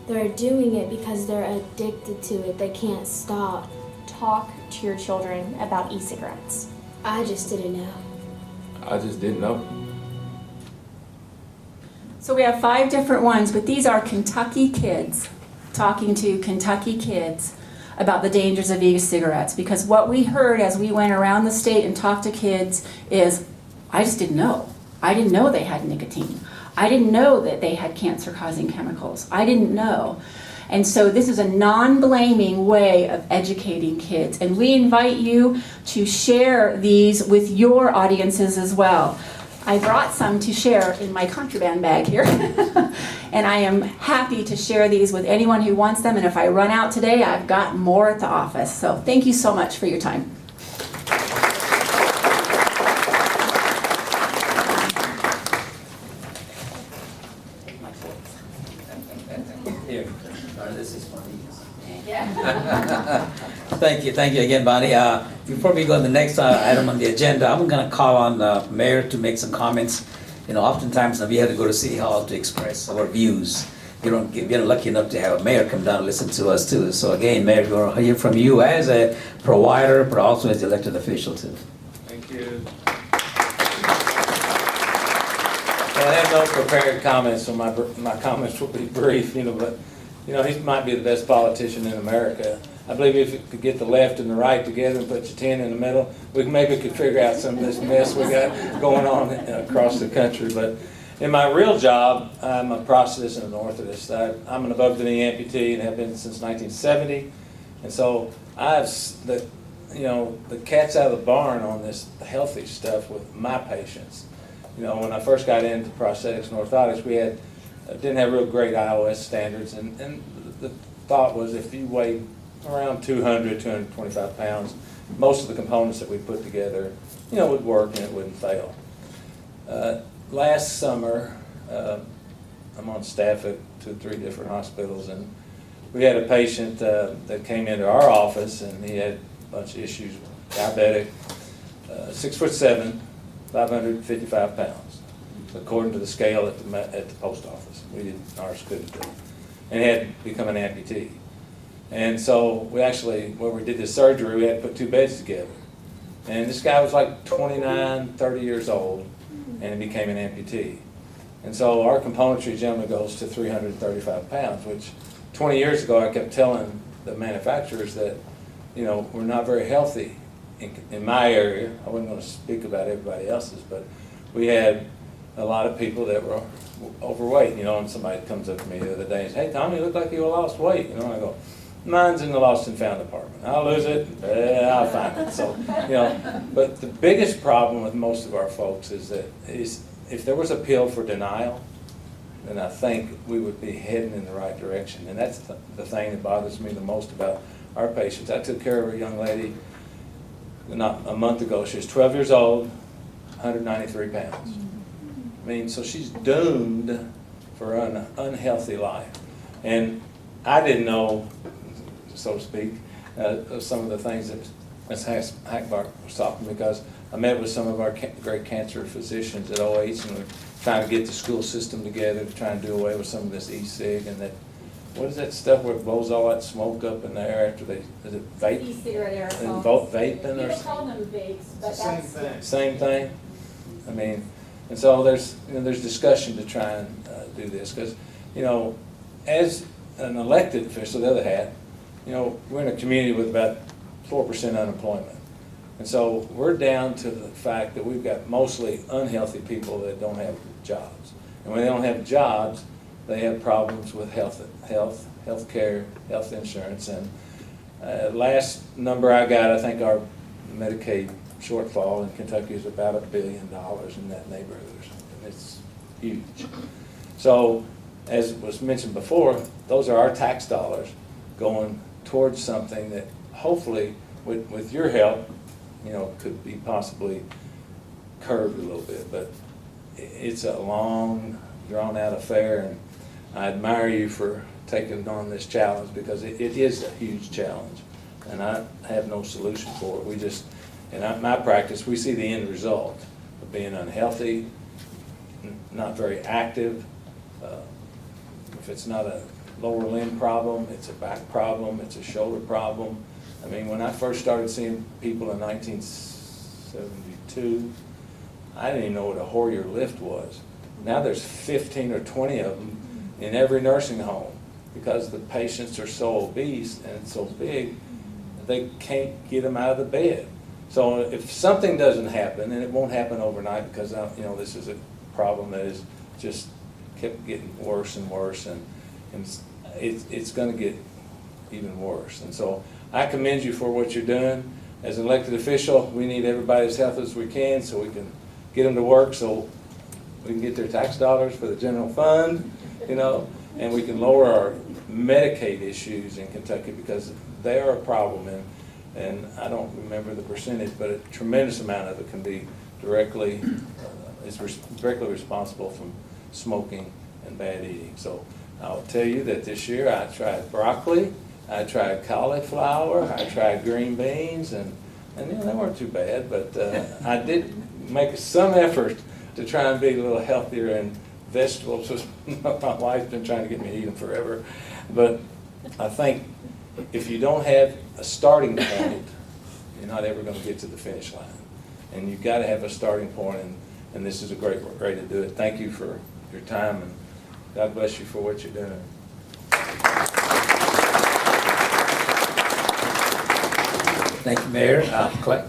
they're doing it because they're addicted to it. They can't stop. Talk to your children about e-cigarettes. I just didn't know. I just didn't know. So we have 5 different ones, but these are Kentucky kids talking to Kentucky kids about the dangers of e-cigarettes, because what we heard as we went around the state and talked to kids is, I just didn't know. I didn't know they had nicotine. I didn't know that they had cancer-causing chemicals. I didn't know. And so this is a non-blaming way of educating kids, and we invite you to share these with your audiences as well. I brought some to share in my contraband bag here, and I am happy to share these with anyone who wants them, and if I run out today, I've got more at the office. So thank you so much for your time. Here, this is funny. Thank you again, Bonnie. Before we go to the next item on the agenda, I'm going to call on the mayor to make some comments. You know, oftentimes we have to go to City Hall to express our views. We're lucky enough to have a mayor come down and listen to us too. So again, Mayor, we're going to hear from you as a provider, but also as an elected official too. Thank you. Well, I have no prepared comments, so my comments will be brief, but he might be the best politician in America. I believe if you could get the left and the right together and put your 10 in the middle, we maybe could figure out some of this mess we got going on across the country. But in my real job, I'm a prosthetist and an orthotist. I'm an above-the-knee amputee and have been since 1970. And so I have the cat's out of the barn on this healthy stuff with my patients. When I first got into prosthetics and orthotics, we had didn't have real great iOS standards, and the thought was if you weighed around 200, 225 pounds, most of the components that we put together, would work and it wouldn't fail. Last summer, I'm on staff at 2 or 3 different hospitals, and we had a patient that came into our office, and he had a bunch of issues, diabetic, 6'7", 555 pounds, according to the scale at the post office. Ours couldn't do it. And he had become an amputee. And so when we did this surgery, we had to put 2 beds together. And this guy was like 29, 30 years old, and he became an amputee. And so our componentry generally goes to 335 pounds, which 20 years ago I kept telling the manufacturers that, we're not very healthy in my area. I wasn't going to speak about everybody else's, but we had a lot of people that were overweight, and somebody comes up to me the other day and says, "Hey, Tommy, you look like you lost weight." And I go, "Mine's in the lost and found department. I'll lose it, I'll find it." So, but the biggest problem with most of our folks is if there was a pill for denial, then I think we would be heading in the right direction. And that's the thing that bothers me the most about our patients. I took care of a young lady not a month ago. She was 12 years old, 193 pounds. I mean, so she's doomed for an unhealthy life. And I didn't know, so to speak, some of the things that Ms. Hackbart was talking, because I met with some of our great cancer physicians at OH, and we're trying to get the school system together to try and do away with some of this e-cig and that, what is that stuff where it blows all that smoke up in the air after is it vape? E-cigarette aerosols. Vaping or People call them vapes, but that's. Same thing? I mean, and so there's discussion to try and do this, because, as an elected official, the other hat, we're in a community with about 4% unemployment. And so we're down to the fact that we've got mostly unhealthy people that don't have jobs. And when they don't have jobs, they have problems with health care, health insurance. And last number I got, I think our Medicaid shortfall in Kentucky is about $1 billion in that neighborhood or something. It's huge. So, as was mentioned before, those are our tax dollars going towards something that hopefully, with your help, could be possibly curbed a little bit. But it's a long, drawn-out affair, and I admire you for taking on this challenge, because it is a huge challenge, and I have no solution for it. In my practice, we see the end result of being unhealthy, not very active. If it's not a lower limb problem, it's a back problem, it's a shoulder problem. I mean, when I first started seeing people in 1972, I didn't even know what a Hoyer lift was. Now there's 15 or 20 of them in every nursing home, because the patients are so obese and so big, they can't get them out of the bed. So if something doesn't happen, and it won't happen overnight, because this is a problem that is just kept getting worse and worse, and it's going to get even worse. And so I commend you for what you're doing. As an elected official, we need everybody as healthy as we can, so we can get them to work, so we can get their tax dollars for the general fund, and we can lower our Medicaid issues in Kentucky, because they are a problem. And I don't remember the percentage, but a tremendous amount of it can be directly responsible from smoking and bad eating. So I'll tell you that this year I tried broccoli, I tried cauliflower, I tried green beans, and they weren't too bad, but I did make some effort to try and be a little healthier, and vegetables, my wife's been trying to get me to eat them forever. But I think if you don't have a starting point, you're not ever going to get to the finish line. And you've got to have a starting point, and this is a great way to do it. Thank you for your time, and God bless you for what you're doing. Thank you, Mayor. Clay?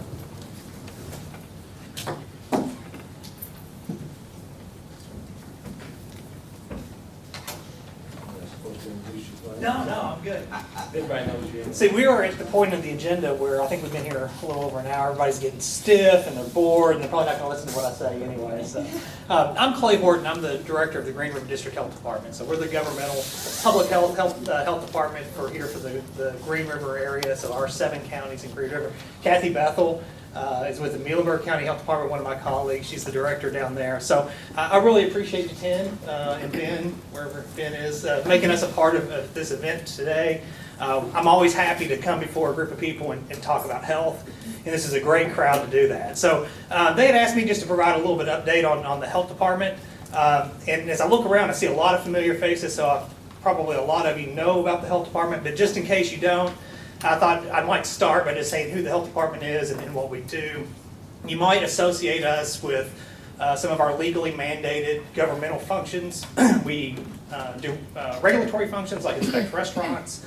No, I'm good. Everybody knows you. See, we are at the point of the agenda where I think we've been here a little over an hour. Everybody's getting stiff and they're bored and they're probably not going to listen to what I say anyway. So, I'm Clay Horton. I'm the director of the Green River District Health Department. So we're the governmental public health department for the Green River area. So our 7 counties in Green River. Kathy Bethel is with the Muhlenberg County Health Department, one of my colleagues. She's the director down there. So I really appreciate you, Tim, and Ben, wherever Ben is, making us a part of this event today. I'm always happy to come before a group of people and talk about health, and this is a great crowd to do that. So they had asked me just to provide a little bit of update on the health department, and as I look around, I see a lot of familiar faces, so probably a lot of you know about the health department, but just in case you don't, I thought I might start by just saying who the health department is and what we do. You might associate us with some of our legally mandated governmental functions. We do regulatory functions like inspect restaurants.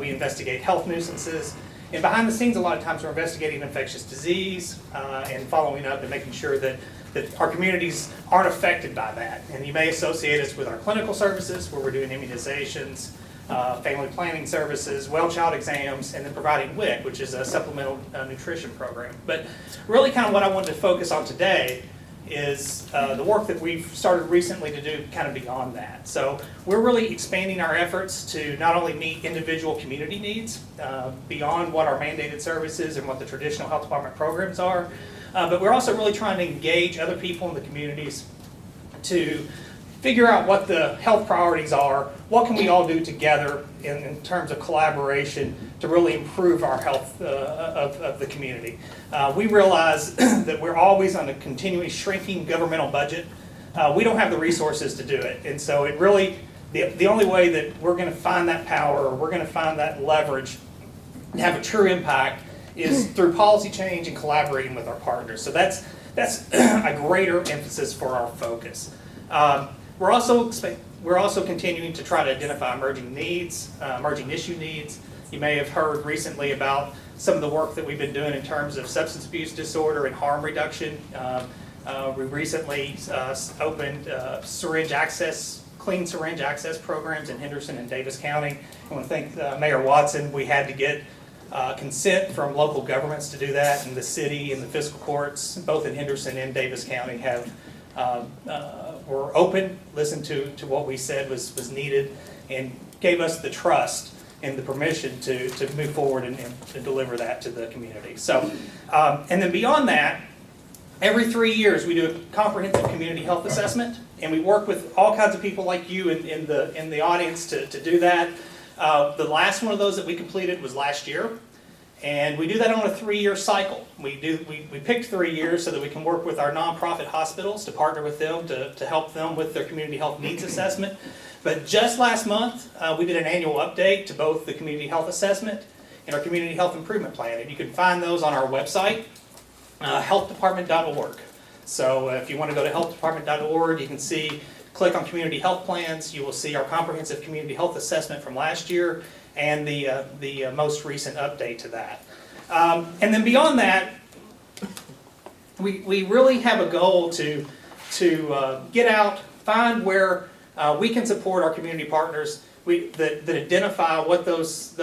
We investigate health nuisances. And behind the scenes, a lot of times we're investigating infectious disease and following up and making sure that our communities aren't affected by that. And you may associate us with our clinical services where we're doing immunizations, family planning services, well child exams, and then providing WIC, which is a supplemental nutrition program. But really kind of what I wanted to focus on today is the work that we've started recently to do kind of beyond that. So we're really expanding our efforts to not only meet individual community needs beyond what our mandated services and what the traditional health department programs are, but we're also really trying to engage other people in the communities to figure out what the health priorities are, what can we all do together in terms of collaboration to really improve our health of the community. We realize that we're always on a continually shrinking governmental budget. We don't have the resources to do it, and so it really, the only way that we're going to find that power, or we're going to find that leverage and have a true impact is through policy change and collaborating with our partners. So that's a greater emphasis for our focus. We're also continuing to try to identify emerging needs, emerging issue needs. You may have heard recently about some of the work that we've been doing in terms of substance abuse disorder and harm reduction. We recently opened clean syringe access programs in Henderson and Davis County. I want to thank Mayor Watson. We had to get consent from local governments to do that, and the city and the fiscal courts, both in Henderson and Davis County, have were open, listened to what we said was needed, and gave us the trust and the permission to move forward and to deliver that to the community. So, and then beyond that, every 3 years we do a comprehensive community health assessment, and we work with all kinds of people like you in the audience to do that. The last one of those that we completed was last year. And we do that on a 3-year cycle. We picked 3 years so that we can work with our nonprofit hospitals to partner with them to help them with their community health needs assessment. But just last month, we did an annual update to both the community health assessment and our community health improvement plan. And you can find those on our website, healthdepartment.org. So if you want to go to healthdepartment.org, you can click on community health plans. You will see our comprehensive community health assessment from last year and the most recent update to that. And then beyond that, we really have a goal to get out, find where we can support our community partners that identify what those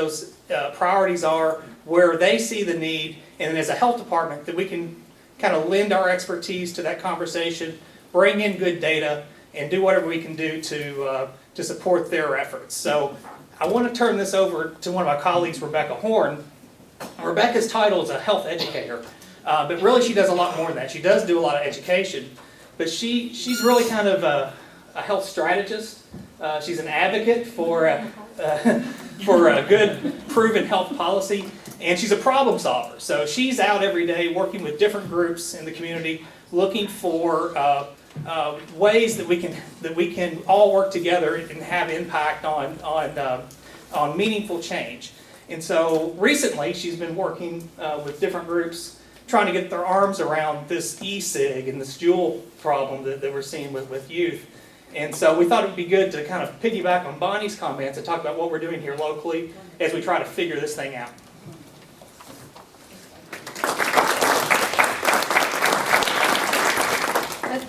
priorities are, where they see the need, and then as a health department that we can kind of lend our expertise to that conversation, bring in good data, and do whatever we can do to support their efforts. So I want to turn this over to one of my colleagues, Rebecca Horn. Rebecca's title is a health educator, but really she does a lot more than that. She does do a lot of education, but she's really kind of a health strategist. She's an advocate for a good, proven health policy, and she's a problem solver. So she's out every day working with different groups in the community, looking for ways that we can all work together and have impact on meaningful change. And so recently she's been working with different groups trying to get their arms around this e-cig and this juul problem that we're seeing with youth. And so we thought it would be good to kind of piggyback on Bonnie's comments and talk about what we're doing here locally as we try to figure this thing out.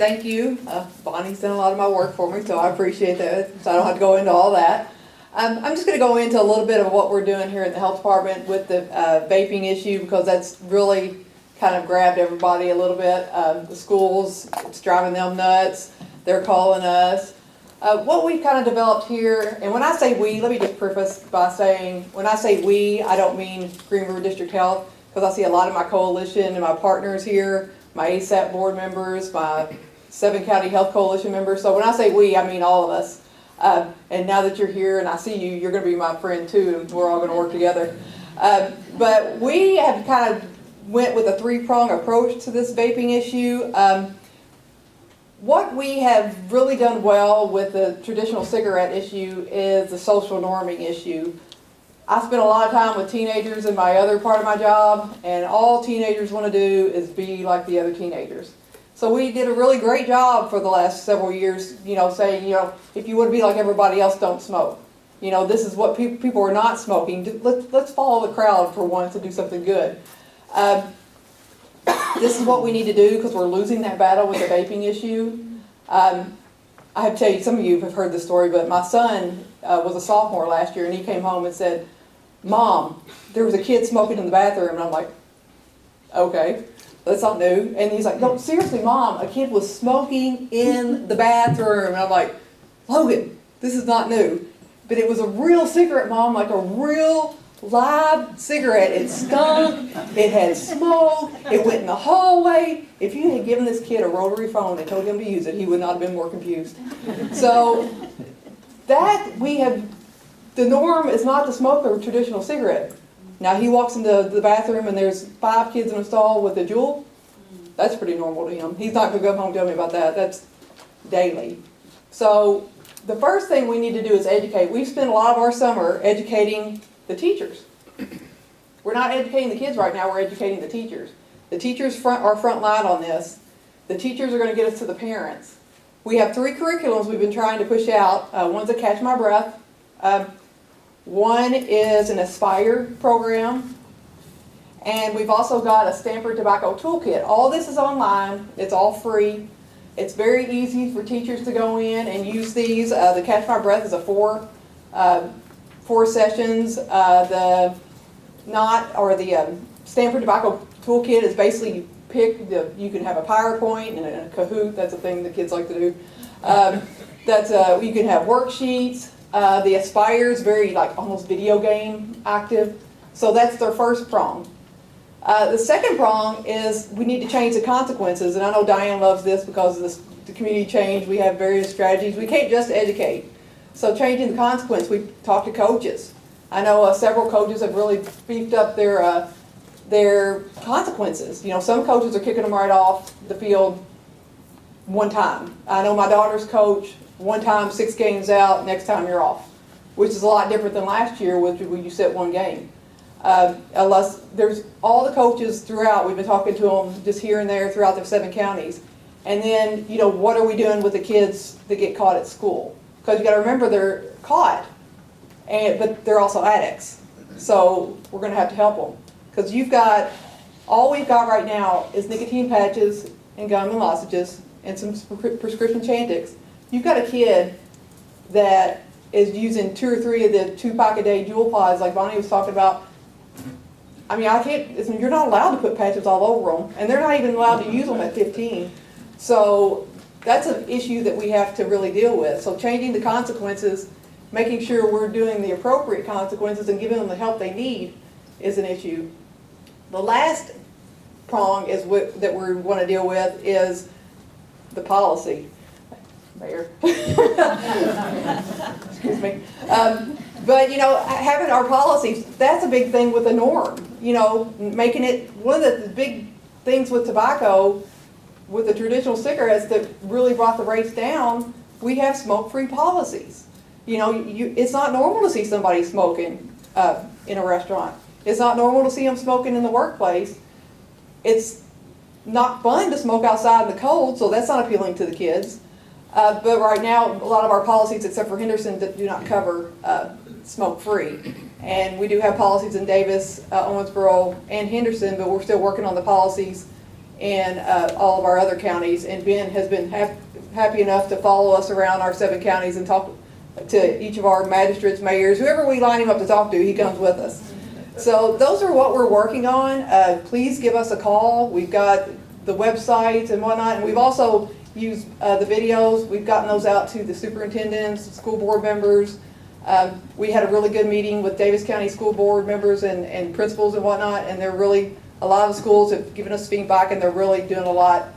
Thank you. Bonnie's done a lot of my work for me, so I appreciate that. So I don't have to go into all that. I'm just going to go into a little bit of what we're doing here in the health department with the vaping issue, because that's really kind of grabbed everybody a little bit. The schools, it's driving them nuts. They're calling us. What we've kind of developed here, and when I say we, let me just preface by saying, when I say we, I don't mean Green River District Health, because I see a lot of my coalition and my partners here, my ASAP board members, my 7-county health coalition members. So when I say we, I mean all of us. And now that you're here and I see you, you're going to be my friend too, and we're all going to work together. But we have kind of went with a 3-prong approach to this vaping issue. What we have really done well with the traditional cigarette issue is the social norming issue. I spend a lot of time with teenagers in my other part of my job, and all teenagers want to do is be like the other teenagers. So we did a really great job for the last several years, saying, if you want to be like everybody else, don't smoke. This is what people are not smoking. Let's follow the crowd for once and do something good. This is what we need to do because we're losing that battle with the vaping issue. I have to tell you, some of you have heard this story, but my son was a sophomore last year, and he came home and said, "Mom, there was a kid smoking in the bathroom." And I'm like, okay, that's not new. And he's like, "No, seriously, Mom, a kid was smoking in the bathroom." And I'm like, "Logan, this is not new." But it was a real cigarette, Mom, like a real live cigarette. It stunk, it had smoke, it went in the hallway. If you had given this kid a rotary phone and told him to use it, he would not have been more confused. So that the norm is not to smoke a traditional cigarette. Now he walks into the bathroom and there's 5 kids in a stall with a Juul. That's pretty normal to him. He's not going to go home and tell me about that. That's daily. So the first thing we need to do is educate. We've spent a lot of our summer educating the teachers. We're not educating the kids right now, we're educating the teachers. The teachers are front line on this. The teachers are going to get us to the parents. We have 3 curriculums we've been trying to push out. One's a Catch My Breath. One is an Aspire program. And we've also got a Stanford Tobacco Toolkit. All this is online. It's all free. It's very easy for teachers to go in and use these. The Catch My Breath is a 4 sessions. The Stanford Tobacco Toolkit is basically you can have a PowerPoint and a Kahoot. That's a thing the kids like to do. You can have worksheets. The Aspire is very almost video game active. So that's their first prong. The second prong is we need to change the consequences. And I know Diane loves this because of the community change. We have various strategies. We can't just educate. So changing the consequence, we talked to coaches. I know several coaches have really beefed up their consequences. Some coaches are kicking them right off the field one time. I know my daughter's coach, one time, 6 games out, next time you're off, which is a lot different than last year, which when you set 1 game. Unless there's all the coaches throughout, we've been talking to them just here and there throughout the 7 counties. And then, what are we doing with the kids that get caught at school? Because you got to remember they're caught, but they're also addicts. So we're going to have to help them. Because all we've got right now is nicotine patches and gum and lozenges and some prescription Chantix. You've got a kid that is using 2 or 3 of the 2-pack-a-day Juul pods like Bonnie was talking about. I mean, you're not allowed to put patches all over them, and they're not even allowed to use them at 15. So that's an issue that we have to really deal with. So changing the consequences, making sure we're doing the appropriate consequences and giving them the help they need is an issue. The last prong that we want to deal with is the policy. Mayor. Excuse me. But having our policies, that's a big thing with the norm. Making it, one of the big things with tobacco, with the traditional cigarettes that really brought the rates down, we have smoke-free policies. It's not normal to see somebody smoking in a restaurant. It's not normal to see them smoking in the workplace. It's not fun to smoke outside in the cold, so that's not appealing to the kids. But right now, a lot of our policies, except for Henderson, that do not cover smoke-free. And we do have policies in Davis, Owensboro, and Henderson, but we're still working on the policies in all of our other counties. And Ben has been happy enough to follow us around our 7 counties and talk to each of our magistrates, mayors, whoever we line him up to talk to, he comes with us. So those are what we're working on. Please give us a call. We've got the websites and whatnot, and we've also used the videos. We've gotten those out to the superintendents, the school board members. We had a really good meeting with Davis County School Board members and principals and whatnot, and they're really, a lot of the schools have given us feedback, and they're really doing a lot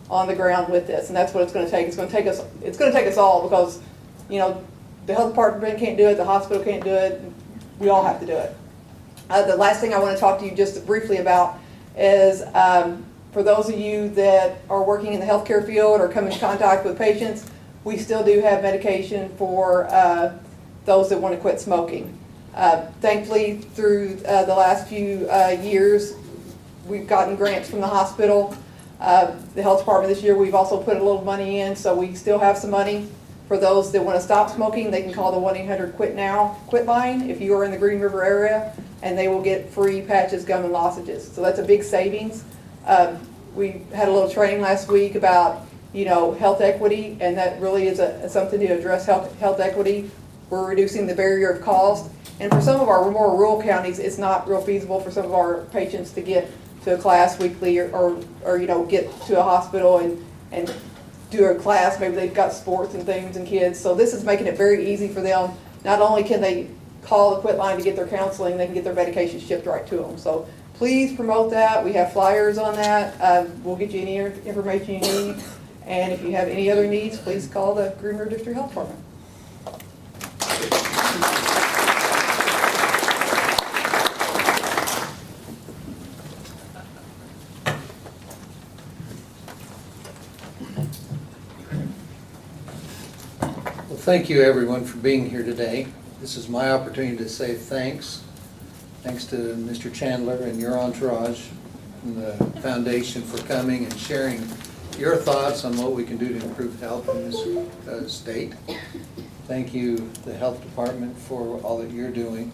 on the ground with this, and that's what it's going to take. It's going to take us all, because, you know, the health department can't do it, the hospital can't do it, we all have to do it. The last thing I want to talk to you just briefly about is for those of you that are working in the healthcare field or come in contact with patients, we still do have medication for those that want to quit smoking. Thankfully, through the last few years, we've gotten grants from the hospital. The health department this year, we've also put a little money in, so we still have some money. For those that want to stop smoking, they can call the 1-800-QUIT-NOW quit line if you are in the Green River area, and they will get free patches, gum, and lozenges. So that's a big savings. We had a little training last week about, you know, health equity, and that really is something to address health equity. We're reducing the barrier of cost, and for some of our more rural counties, it's not real feasible for some of our patients to get to a class weekly or you know, get to a hospital and do a class. Maybe they've got sports and things and kids. So this is making it very easy for them. Not only can they call the quit line to get their counseling, they can get their medication shipped right to them. So please promote that. We have flyers on that. We'll get you any information you need. And if you have any other needs, please call the Green River District Health Department. Thank you, everyone, for being here today. This is my opportunity to say thanks. Thanks to Mr. Chandler and your entourage from the foundation for coming and sharing your thoughts on what we can do to improve health in this state. Thank you, the health department, for all that you're doing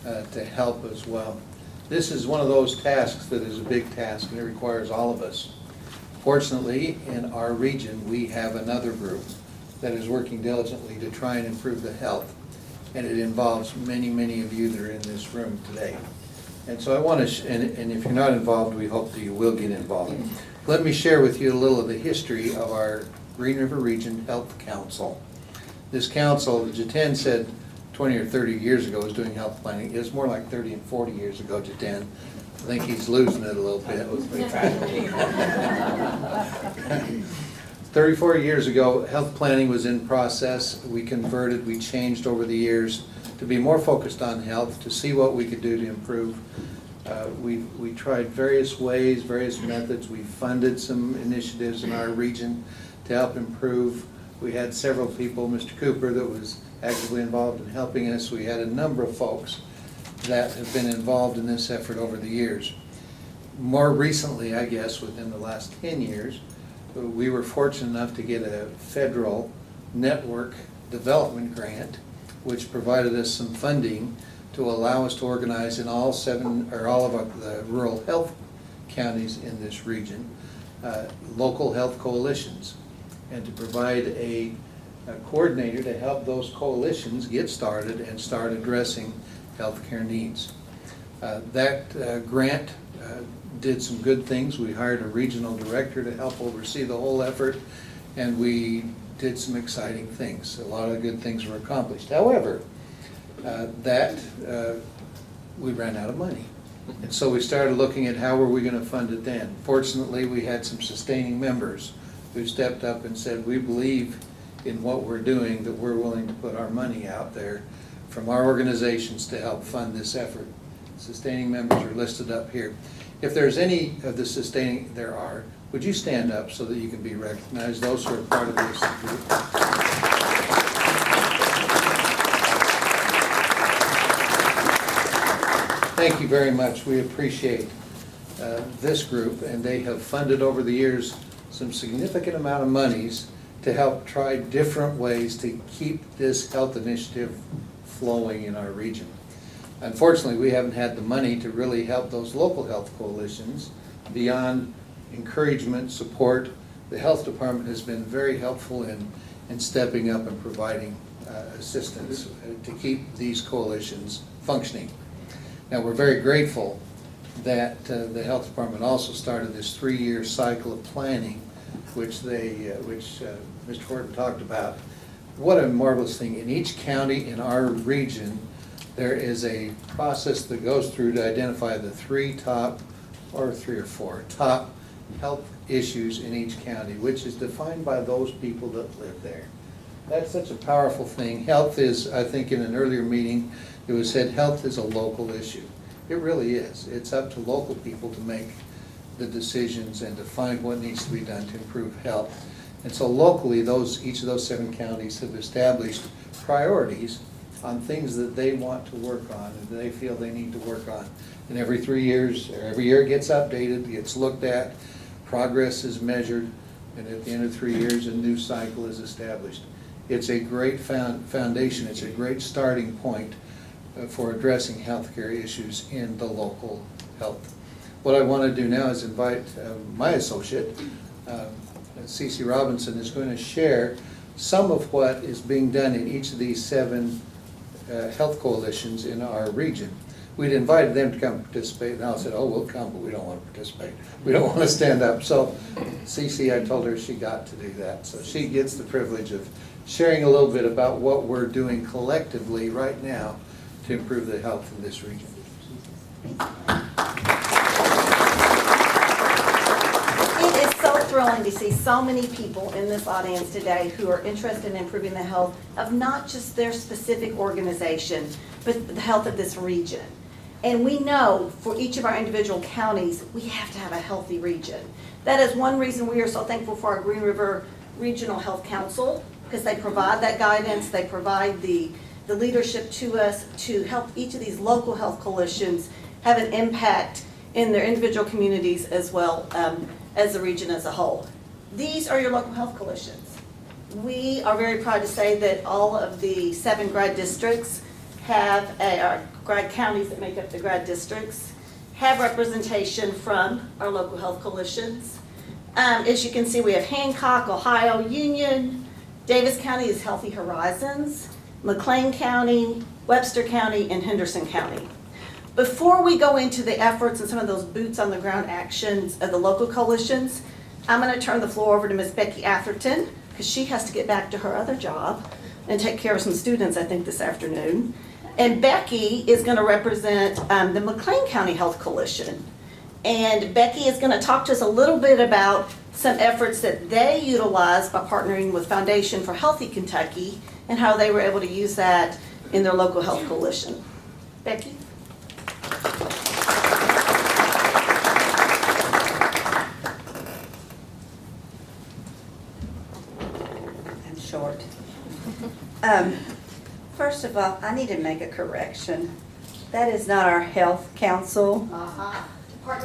to help as well. This is one of those tasks that is a big task, and it requires all of us. Fortunately, in our region, we have another group that is working diligently to try and improve the health, and it involves many, many of you that are in this room today. And so I want to, and if you're not involved, we hope that you will get involved. Let me share with you a little of the history of our Green River Region Health Council. This council, Jatan said 20 or 30 years ago was doing health planning. It was more like 30 and 40 years ago, Jatan. I think he's losing it a little bit. 34 years ago, health planning was in process. We converted, we changed over the years to be more focused on health, to see what we could do to improve. We tried various ways, various methods. We funded some initiatives in our region to help improve. We had several people, Mr. Cooper, that was actively involved in helping us. We had a number of folks that have been involved in this effort over the years. More recently, I guess, within the last 10 years, we were fortunate enough to get a federal network development grant, which provided us some funding to allow us to organize in all of the rural health counties in this region, local health coalitions, and to provide a coordinator to help those coalitions get started and start addressing healthcare needs. That grant did some good things. We hired a regional director to help oversee the whole effort, and we did some exciting things. A lot of good things were accomplished. However, we ran out of money. And so we started looking at how were we going to fund it then. Fortunately, we had some sustaining members who stepped up and said, we believe in what we're doing, that we're willing to put our money out there from our organizations to help fund this effort. Sustaining members are listed up here. If there's any of the sustaining, there are, would you stand up so that you can be recognized, those who are part of this group? Thank you very much. We appreciate this group, and they have funded over the years some significant amount of monies to help try different ways to keep this health initiative flowing in our region. Unfortunately, we haven't had the money to really help those local health coalitions beyond encouragement, support. The health department has been very helpful in stepping up and providing assistance to keep these coalitions functioning. Now, we're very grateful that the health department also started this 3-year cycle of planning, which Mr. Horton talked about. What a marvelous thing. In each county in our region, there is a process that goes through to identify the 3 or 4 top health issues in each county, which is defined by those people that live there. That's such a powerful thing. Health is, I think in an earlier meeting, it was said health is a local issue. It really is. It's up to local people to make the decisions and to find what needs to be done to improve health. And so locally, each of those 7 counties have established priorities on things that they want to work on and they feel they need to work on. And every 3 years, or every year it gets updated, gets looked at, progress is measured, and at the end of 3 years, a new cycle is established. It's a great foundation. It's a great starting point for addressing healthcare issues in the local health. What I want to do now is invite my associate, Cece Robinson, is going to share some of what is being done in each of these 7 health coalitions in our region. We'd invited them to come participate, and I said, oh, we'll come, but we don't want to participate. We don't want to stand up. So Cece, I told her she got to do that. So she gets the privilege of sharing a little bit about what we're doing collectively right now to improve the health in this region. It is so thrilling to see so many people in this audience today who are interested in improving the health of not just their specific organization, but the health of this region. And we know for each of our individual counties, we have to have a healthy region. That is one reason we are so thankful for our Green River Regional Health Council, because they provide that guidance, they provide the leadership to us to help each of these local health coalitions have an impact in their individual communities as well as the region as a whole. These are your local health coalitions. We are very proud to say that all of the 7 grad districts have, grad counties that make up the grad districts, have representation from our local health coalitions. As you can see, we have Hancock, Ohio, Union, Davis County is Healthy Horizons, McLean County, Webster County, and Henderson County. Before we go into the efforts and some of those boots on the ground actions of the local coalitions, I'm going to turn the floor over to Ms. Becky Atherton, because she has to get back to her other job and take care of some students, I think, this afternoon. And Becky is going to represent the McLean County Health Coalition. And Becky is going to talk to us a little bit about some efforts that they utilized by partnering with Foundation for Healthy Kentucky and how they were able to use that in their local health coalition. Becky? I'm short. First of all, I need to make a correction. That is not our health council.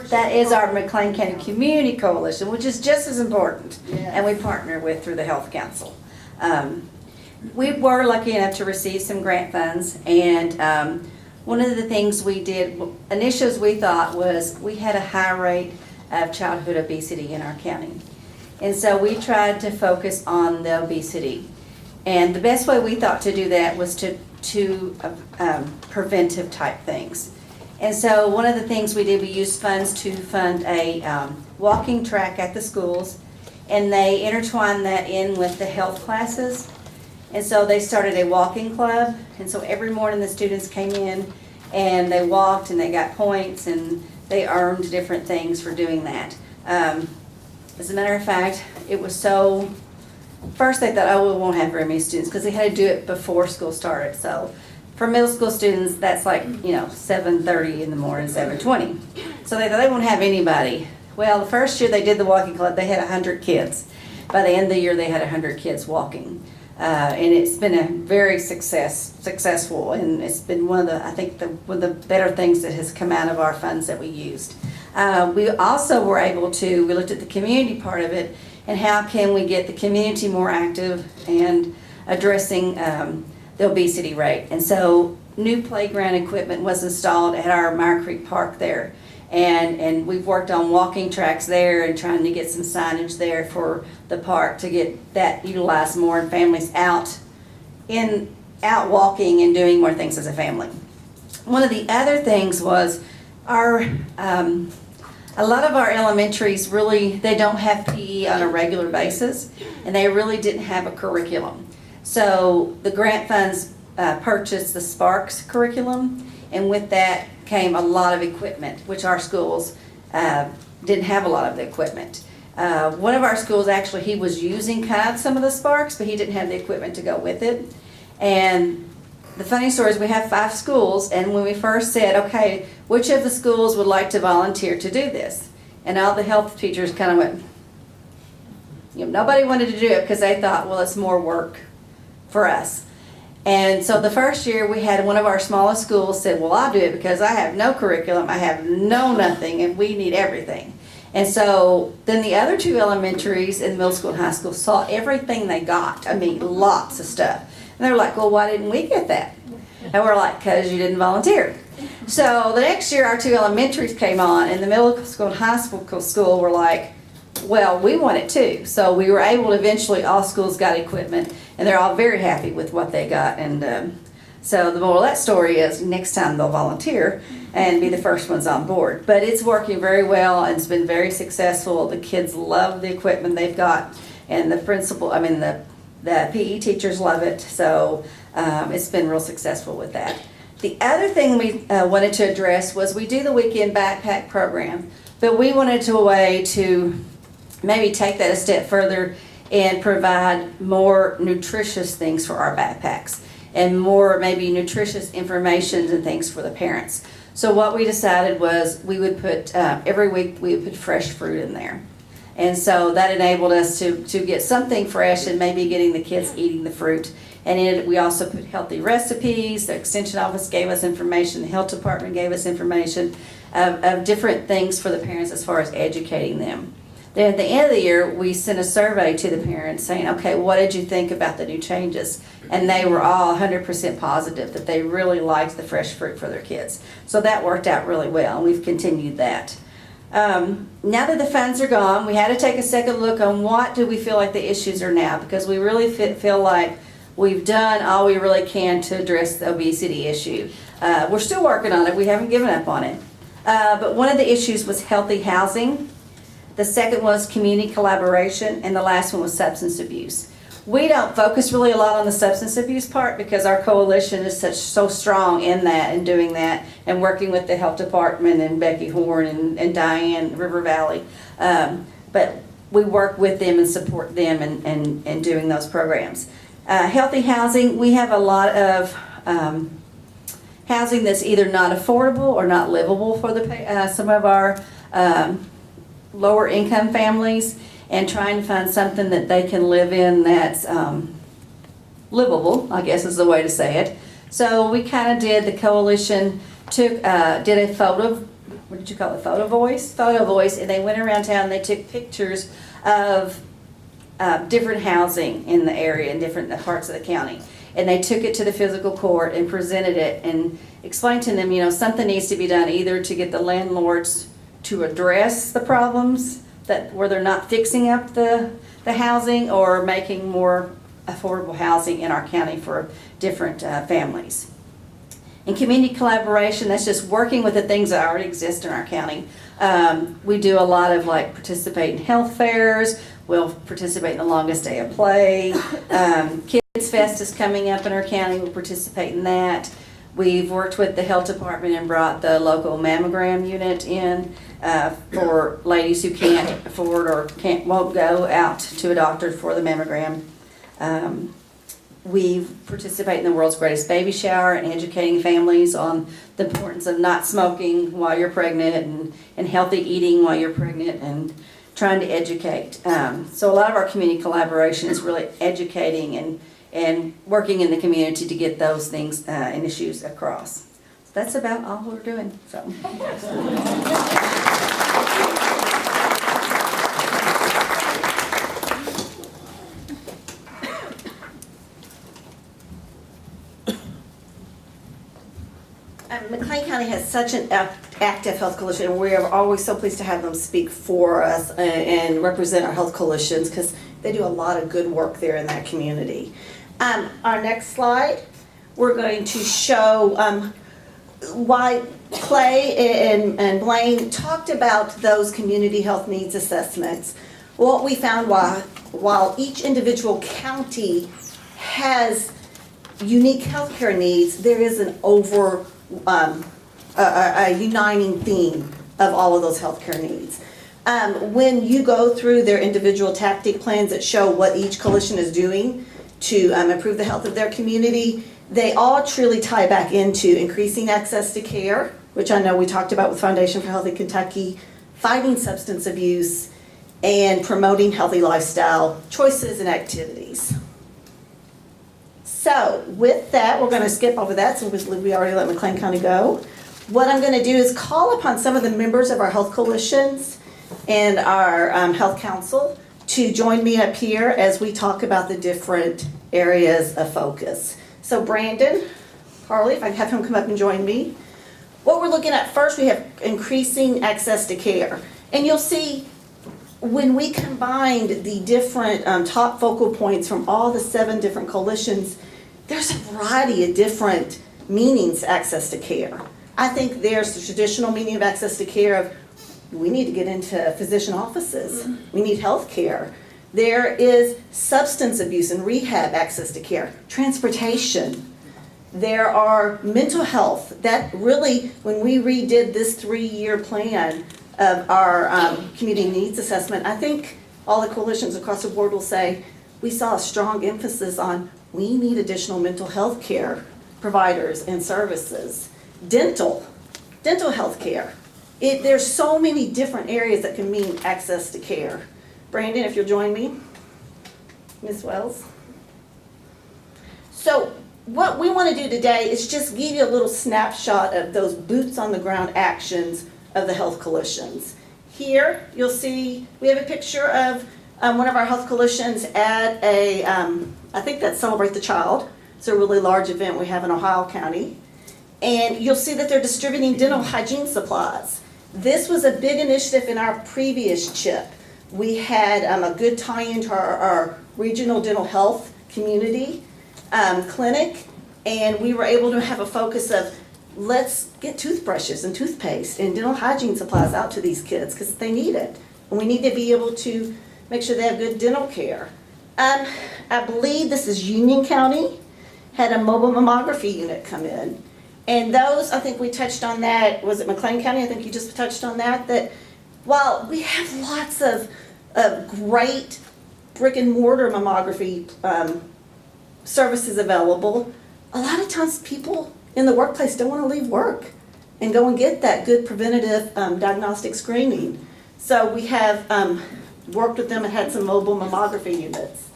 That is our McLean County Community Coalition, which is just as important, and we partner with through the Health Council. We were lucky enough to receive some grant funds, and one of the things we did, initially we thought was we had a high rate of childhood obesity in our county. And so we tried to focus on the obesity. And the best way we thought to do that was to preventive type things. And so one of the things we did, we used funds to fund a walking track at the schools, and they intertwined that in with the health classes. And so they started a walking club, and so every morning the students came in and they walked and they got points and they earned different things for doing that. As a matter of fact, it was so, first they thought, oh, we won't have very many students because they had to do it before school started. So for middle school students, that's like, 7:30 in the morning, 7:20. So they thought they won't have anybody. Well, the first year they did the walking club, they had 100 kids. By the end of the year, they had 100 kids walking. And it's been a very successful, and it's been one of the better things that has come out of our funds that we used. We also were able to, we looked at the community part of it, and how can we get the community more active and addressing the obesity rate. And so new playground equipment was installed at our Meyer Creek Park there. And we've worked on walking tracks there and trying to get some signage there for the park to get that utilized more and families out out walking and doing more things as a family. One of the other things was a lot of our elementaries really, they don't have PE on a regular basis, and they really didn't have a curriculum. So the grant funds purchased the Sparks curriculum, and with that came a lot of equipment, which our schools didn't have a lot of the equipment. One of our schools, actually, he was using kind of some of the Sparks, but he didn't have the equipment to go with it. And the funny story is we have 5 schools, and when we first said, okay, which of the schools would like to volunteer to do this? And all the health teachers kind of went, nobody wanted to do it because they thought, well, it's more work for us. And so the first year we had one of our smallest schools said, well, I'll do it because I have no curriculum, I have nothing, and we need everything. And so then the other 2 elementaries in middle school and high school saw everything they got. I mean, lots of stuff. And they were like, well, why didn't we get that? And we're like, because you didn't volunteer. So the next year our 2 elementaries came on, and the middle school and high school were like, well, we want it too. So we were able to eventually, all schools got equipment, and they're all very happy with what they got. And so the moral of that story is next time they'll volunteer and be the first ones on board. But it's working very well, and it's been very successful. The kids love the equipment they've got, and the PE teachers love it. So it's been real successful with that. The other thing we wanted to address was we do the weekend backpack program, but we wanted a way to maybe take that a step further and provide more nutritious things for our backpacks and more maybe nutritious information and things for the parents. So what we decided was we would put, every week we would put fresh fruit in there. And so that enabled us to get something fresh and maybe getting the kids eating the fruit. And we also put healthy recipes. The extension office gave us information. The health department gave us information of different things for the parents as far as educating them. Then at the end of the year, we sent a survey to the parents saying, okay, what did you think about the new changes? And they were all 100% positive that they really liked the fresh fruit for their kids. So that worked out really well, and we've continued that. Now that the funds are gone, we had to take a second look on what do we feel like the issues are now, because we really feel like we've done all we really can to address the obesity issue. We're still working on it. We haven't given up on it. But one of the issues was healthy housing. The second was community collaboration, and the last one was substance abuse. We don't focus really a lot on the substance abuse part because our coalition is so strong in that and doing that and working with the health department and Becky Horn and Diane River Valley. But we work with them and support them and doing those programs. Healthy housing, we have a lot of housing that's either not affordable or not livable for some of our lower income families, and trying to find something that they can live in that's livable, I guess is the way to say it. So we kind of did, the coalition did a photo, what did you call it, photo voice, and they went around town and they took pictures of different housing in the area in different parts of the county. And they took it to the physical court and presented it and explained to them, something needs to be done either to get the landlords to address the problems where they're not fixing up the housing or making more affordable housing in our county for different families. In community collaboration, that's just working with the things that already exist in our county. We do a lot of participate in health fairs. We'll participate in the longest day of play. Kids Fest is coming up in our county. We'll participate in that. We've worked with the health department and brought the local mammogram unit in for ladies who can't afford or won't go out to a doctor for the mammogram. We participate in the world's greatest baby shower and educating families on the importance of not smoking while you're pregnant and healthy eating while you're pregnant and trying to educate. So a lot of our community collaboration is really educating and working in the community to get those things and issues across. So that's about all we're doing. So. McLean County has such an active health coalition, and we are always so pleased to have them speak for us and represent our health coalitions because they do a lot of good work there in that community. Our next slide, we're going to show why Clay and Blaine talked about those community health needs assessments. What we found while each individual county has unique healthcare needs, there is an a uniting theme of all of those healthcare needs. When you go through their individual tactic plans that show what each coalition is doing to improve the health of their community, they all truly tie back into increasing access to care, which I know we talked about with Foundation for Healthy Kentucky, fighting substance abuse, and promoting healthy lifestyle choices and activities. So with that, we're going to skip over that since we already let McLean County go. What I'm going to do is call upon some of the members of our health coalitions and our health council to join me up here as we talk about the different areas of focus. So Brandon Harley, if I can have him come up and join me. What we're looking at first, we have increasing access to care. And you'll see when we combined the different top focal points from all the 7 different coalitions, there's a variety of different meanings to access to care. I think there's the traditional meaning of access to care of we need to get into physician offices. We need health care. There is substance abuse and rehab access to care, transportation. There are mental health. That really, when we redid this 3-year plan of our community needs assessment, I think all the coalitions across the board will say we saw a strong emphasis on we need additional mental health care providers and services. Dental health care. There's so many different areas that can mean access to care. Brandon, if you'll join me. Ms. Wells. So what we want to do today is just give you a little snapshot of those boots on the ground actions of the health coalitions. Here you'll see we have a picture of one of our health coalitions at a, I think that's Celebrate the Child. It's a really large event we have in Ohio County. And you'll see that they're distributing dental hygiene supplies. This was a big initiative in our previous CHIP. We had a good tie-in to our regional dental health community clinic, and we were able to have a focus of let's get toothbrushes and toothpaste and dental hygiene supplies out to these kids because they need it. And we need to be able to make sure they have good dental care. I believe this is Union County, had a mobile mammography unit come in. And those, I think we touched on that, was it McLean County? I think you just touched on that, that while we have lots of great brick and mortar mammography services available, a lot of times people in the workplace don't want to leave work and go and get that good preventative diagnostic screening. So we have worked with them and had some mobile mammography units.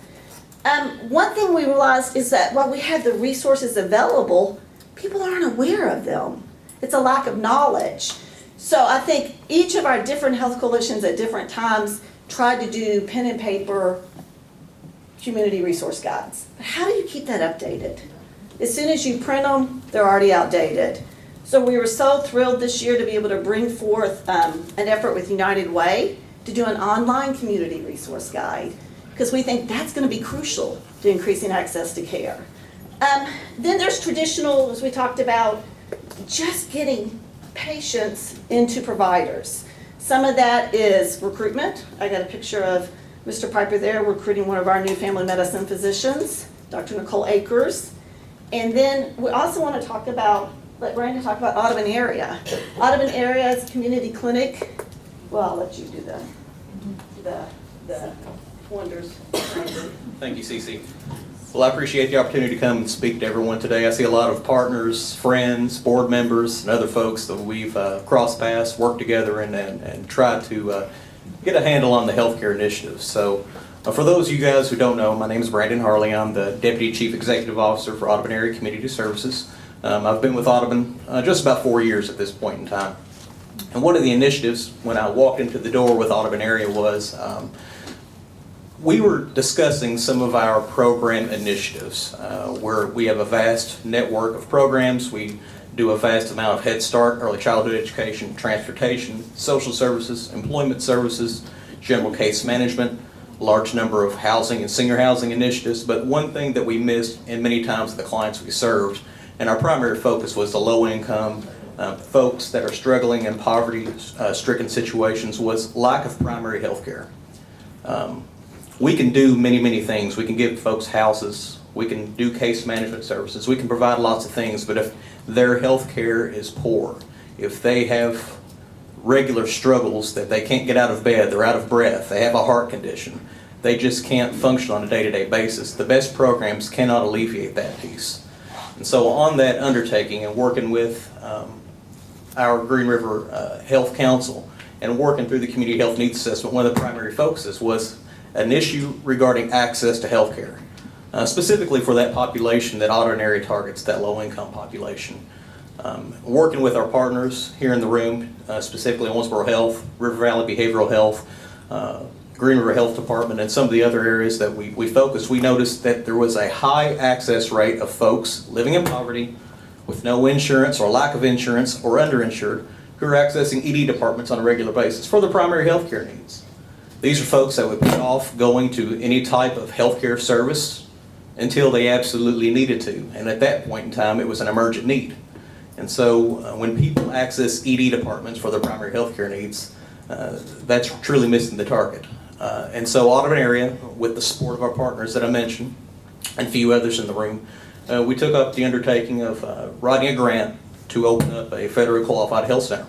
One thing we realized is that while we had the resources available, people aren't aware of them. It's a lack of knowledge. So I think each of our different health coalitions at different times tried to do pen and paper community resource guides. But how do you keep that updated? As soon as you print them, they're already outdated. So we were so thrilled this year to be able to bring forth an effort with United Way to do an online community resource guide, because we think that's going to be crucial to increasing access to care. Then there's traditional, as we talked about, just getting patients into providers. Some of that is recruitment. I got a picture of Mr. Piper there recruiting one of our new family medicine physicians, Dr. Nicole Akers. And then we also want to talk about, let Brandon talk about Audubon area. Audubon area is a community clinic. Well, I'll let you do the wonders. Thank you, Cece. Well, I appreciate the opportunity to come and speak to everyone today. I see a lot of partners, friends, board members, and other folks that we've crossed paths, worked together, and tried to get a handle on the healthcare initiatives. So for those of you guys who don't know, my name is Brandon Harley. I'm the Deputy Chief Executive Officer for Audubon Area Community Services. I've been with Audubon just about 4 years at this point in time. And one of the initiatives when I walked into the door with Audubon Area was we were discussing some of our program initiatives where we have a vast network of programs. We do a vast amount of Head Start, early childhood education, transportation, social services, employment services, general case management, large number of housing and senior housing initiatives, but one thing that we missed in many times the clients we served, and our primary focus was the low income folks that are struggling in poverty stricken situations, was lack of primary health care. We can do many things. We can give folks houses, we can do case management services, we can provide lots of things, but if their health care is poor, if they have regular struggles that they can't get out of bed, they're out of breath, they have a heart condition, they just can't function on a day-to-day basis, the best programs cannot alleviate that piece. And so on that undertaking and working with our Green River Health Council and working through the Community Health Needs Assessment, one of the primary focuses was an issue regarding access to health care, specifically for that population that Auburn area targets, that low-income population. Working with our partners here in the room, specifically Owensboro Health, River Valley Behavioral Health, Green River Health Department, and some of the other areas that we focused, we noticed that there was a high access rate of folks living in poverty with no insurance or lack of insurance or underinsured who are accessing ED departments on a regular basis for their primary health care needs. These are folks that would put off going to any type of healthcare service until they absolutely needed to. And at that point in time, it was an emergent need. And so when people access ED departments for their primary healthcare needs, that's truly missing the target. And so Audubon area, with the support of our partners that I mentioned, and a few others in the room, we took up the undertaking of writing a grant to open up a federally qualified health center,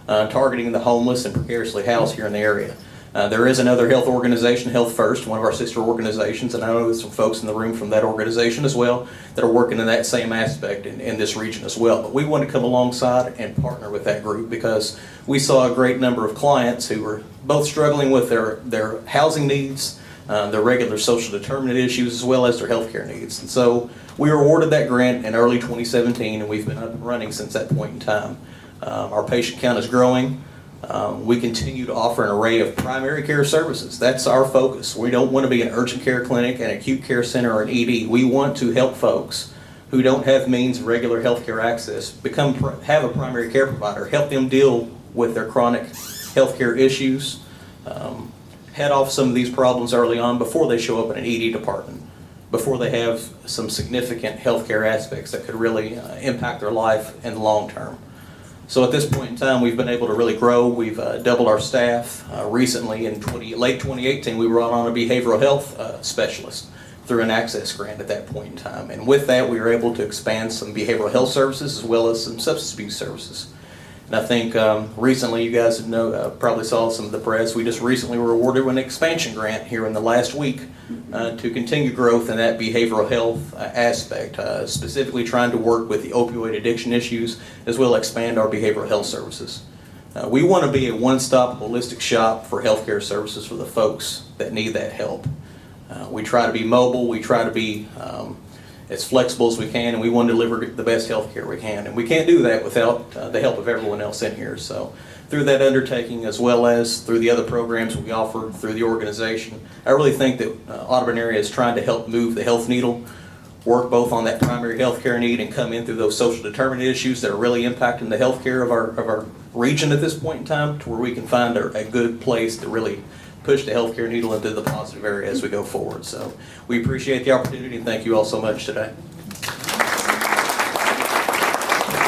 targeting the homeless and precariously housed here in the area. There is another health organization, Health First, one of our sister organizations, and I know there's some folks in the room from that organization as well that are working in that same aspect in this region as well. But we want to come alongside and partner with that group because we saw a great number of clients who were both struggling with their housing needs, their regular social determinant issues, as well as their healthcare needs. And so we were awarded that grant in early 2017, and we've been up and running since that point in time. Our patient count is growing. We continue to offer an array of primary care services. That's our focus. We don't want to be an urgent care clinic, an acute care center, or an ED. We want to help folks who don't have means of regular health care access have a primary care provider, help them deal with their chronic health care issues, head off some of these problems early on before they show up in an ED department, before they have some significant health care aspects that could really impact their life in the long term. So at this point in time, we've been able to really grow. We've doubled our staff. Recently, in late 2018, we brought on a behavioral health specialist through an access grant at that point in time. And with that, we were able to expand some behavioral health services as well as some substance abuse services. And I think recently, you guys probably saw some of the press, we just recently were awarded an expansion grant here in the last week to continue growth in that behavioral health aspect, specifically trying to work with the opioid addiction issues as well as expand our behavioral health services. We want to be a one-stop holistic shop for healthcare services for the folks that need that help. We try to be mobile, we try to be as flexible as we can, and we want to deliver the best health care we can. And we can't do that without the help of everyone else in here. So through that undertaking, as well as through the other programs we offer through the organization, I really think that Audubon area is trying to help move the health needle, work both on that primary health care need and come in through those social determinant issues that are really impacting the health care of our region at this point in time, to where we can find a good place to really push the healthcare needle into the positive area as we go forward. So we appreciate the opportunity and thank you all so much today.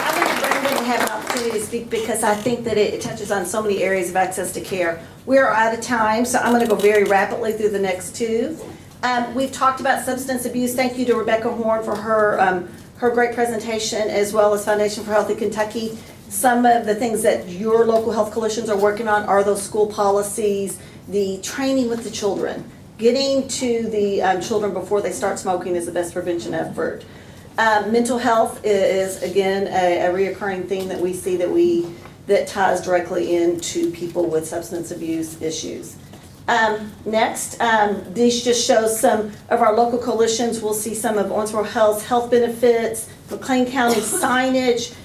I want Brendan to have an opportunity to speak because I think that it touches on so many areas of access to care. We're out of time, so I'm going to go very rapidly through the next two. We've talked about substance abuse. Thank you to Rebecca Horn for her great presentation, as well as Foundation for Healthy Kentucky. Some of the things that your local health coalitions are working on are those school policies, the training with the children. Getting to the children before they start smoking is the best prevention effort. Mental health is, again, a reoccurring theme that we see that ties directly into people with substance abuse issues. Next, this just shows some of our local coalitions. We'll see some of Owensboro Health's health benefits, McLean County signage.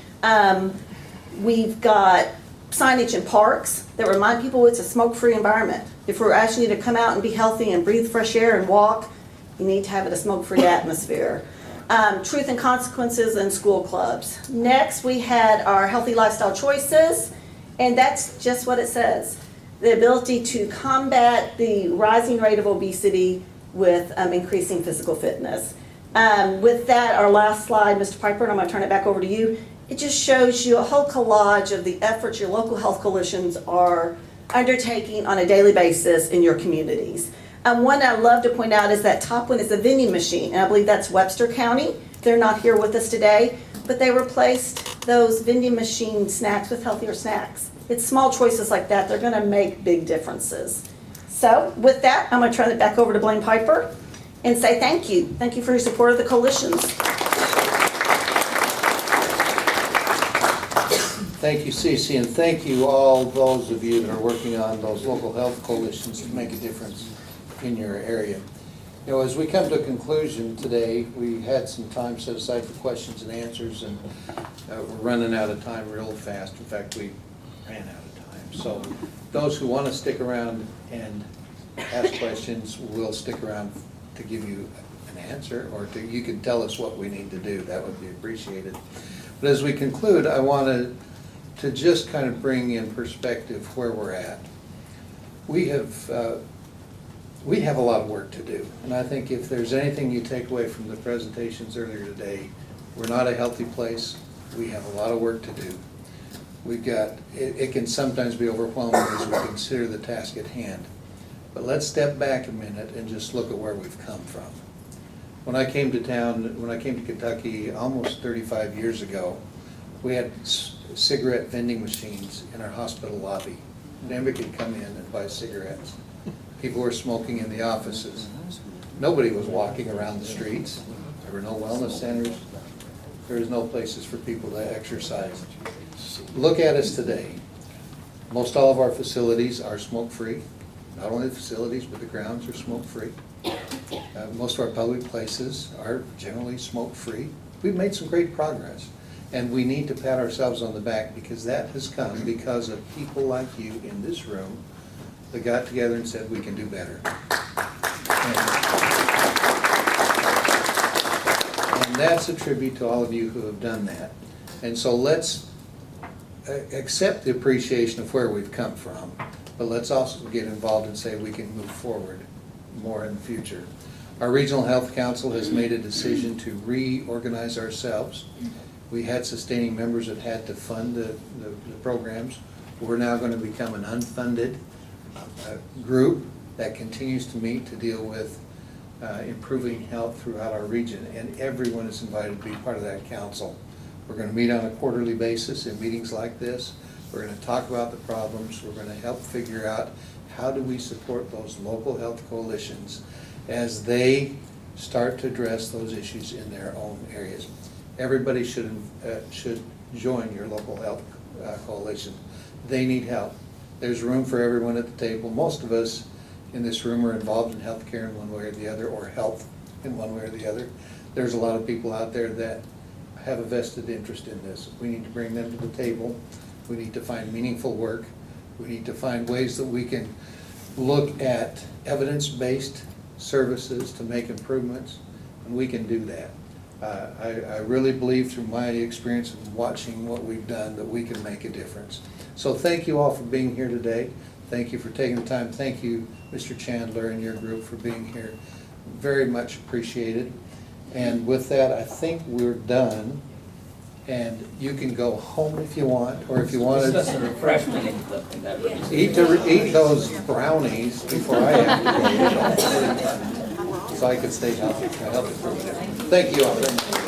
We've got signage in parks that remind people it's a smoke-free environment. If we're asking you to come out and be healthy and breathe fresh air and walk, you need to have it a smoke-free atmosphere. Truth and consequences in school clubs. Next, we had our healthy lifestyle choices, and that's just what it says. the ability to combat the rising rate of obesity with increasing physical fitness. With that, our last slide, Mr. Piper, and I'm going to turn it back over to you. It just shows you a whole collage of the efforts your local health coalitions are undertaking on a daily basis in your communities. One I love to point out is that top one is a vending machine, and I believe that's Webster County. They're not here with us today, but they replaced those vending machine snacks with healthier snacks. It's small choices like that. They're going to make big differences. So with that, I'm going to turn it back over to Blaine Piper and say thank you. Thank you for your support of the coalitions. Thank you, Cece, and thank you all those of you that are working on those local health coalitions to make a difference in your area. You know, as we come to a conclusion today, we had some time set aside for questions and answers, and we're running out of time real fast. In fact, we ran out of time. So those who want to stick around and ask questions will stick around to give you an answer, or you can tell us what we need to do. That would be appreciated. But as we conclude, I want to just kind of bring in perspective where we're at. We have a lot of work to do, and I think if there's anything you take away from the presentations earlier today, we're not a healthy place. We have a lot of work to do. We've got, it can sometimes be overwhelming as we consider the task at hand. But let's step back a minute and just look at where we've come from. When I came to town, when I came to Kentucky almost 35 years ago, we had cigarette vending machines in our hospital lobby. Anybody could come in and buy cigarettes. People were smoking in the offices. Nobody was walking around the streets. There were no wellness centers. There was no places for people to exercise. Look at us today. Most all of our facilities are smoke-free. Not only the facilities, but the grounds are smoke-free. Most of our public places are generally smoke-free. We've made some great progress, and we need to pat ourselves on the back because that has come because of people like you in this room that got together and said we can do better. And that's a tribute to all of you who have done that. And so let's accept the appreciation of where we've come from, but let's also get involved and say we can move forward more in the future. Our Regional Health Council has made a decision to reorganize ourselves. We had sustaining members that had to fund the programs. We're now going to become an unfunded group that continues to meet to deal with improving health throughout our region, and everyone is invited to be part of that council. We're going to meet on a quarterly basis in meetings like this. We're going to talk about the problems. We're going to help figure out how do we support those local health coalitions as they start to address those issues in their own areas. Everybody should join your local health coalition. They need help. There's room for everyone at the table. Most of us in this room are involved in healthcare in one way or the other, or health in one way or the other. There's a lot of people out there that have a vested interest in this. We need to bring them to the table. We need to find meaningful work. We need to find ways that we can look at evidence-based services to make improvements, and we can do that. I really believe through my experience of watching what we've done that we can make a difference. So thank you all for being here today. Thank you for taking the time. Thank you, Mr. Chandler and your group, for being here. Very much appreciated. And with that, I think we're done. And you can go home if you want, or if you want Just a to refreshment in that room. eat those brownies before I have to go. So I can stay healthy for a minute. Thank you all very much.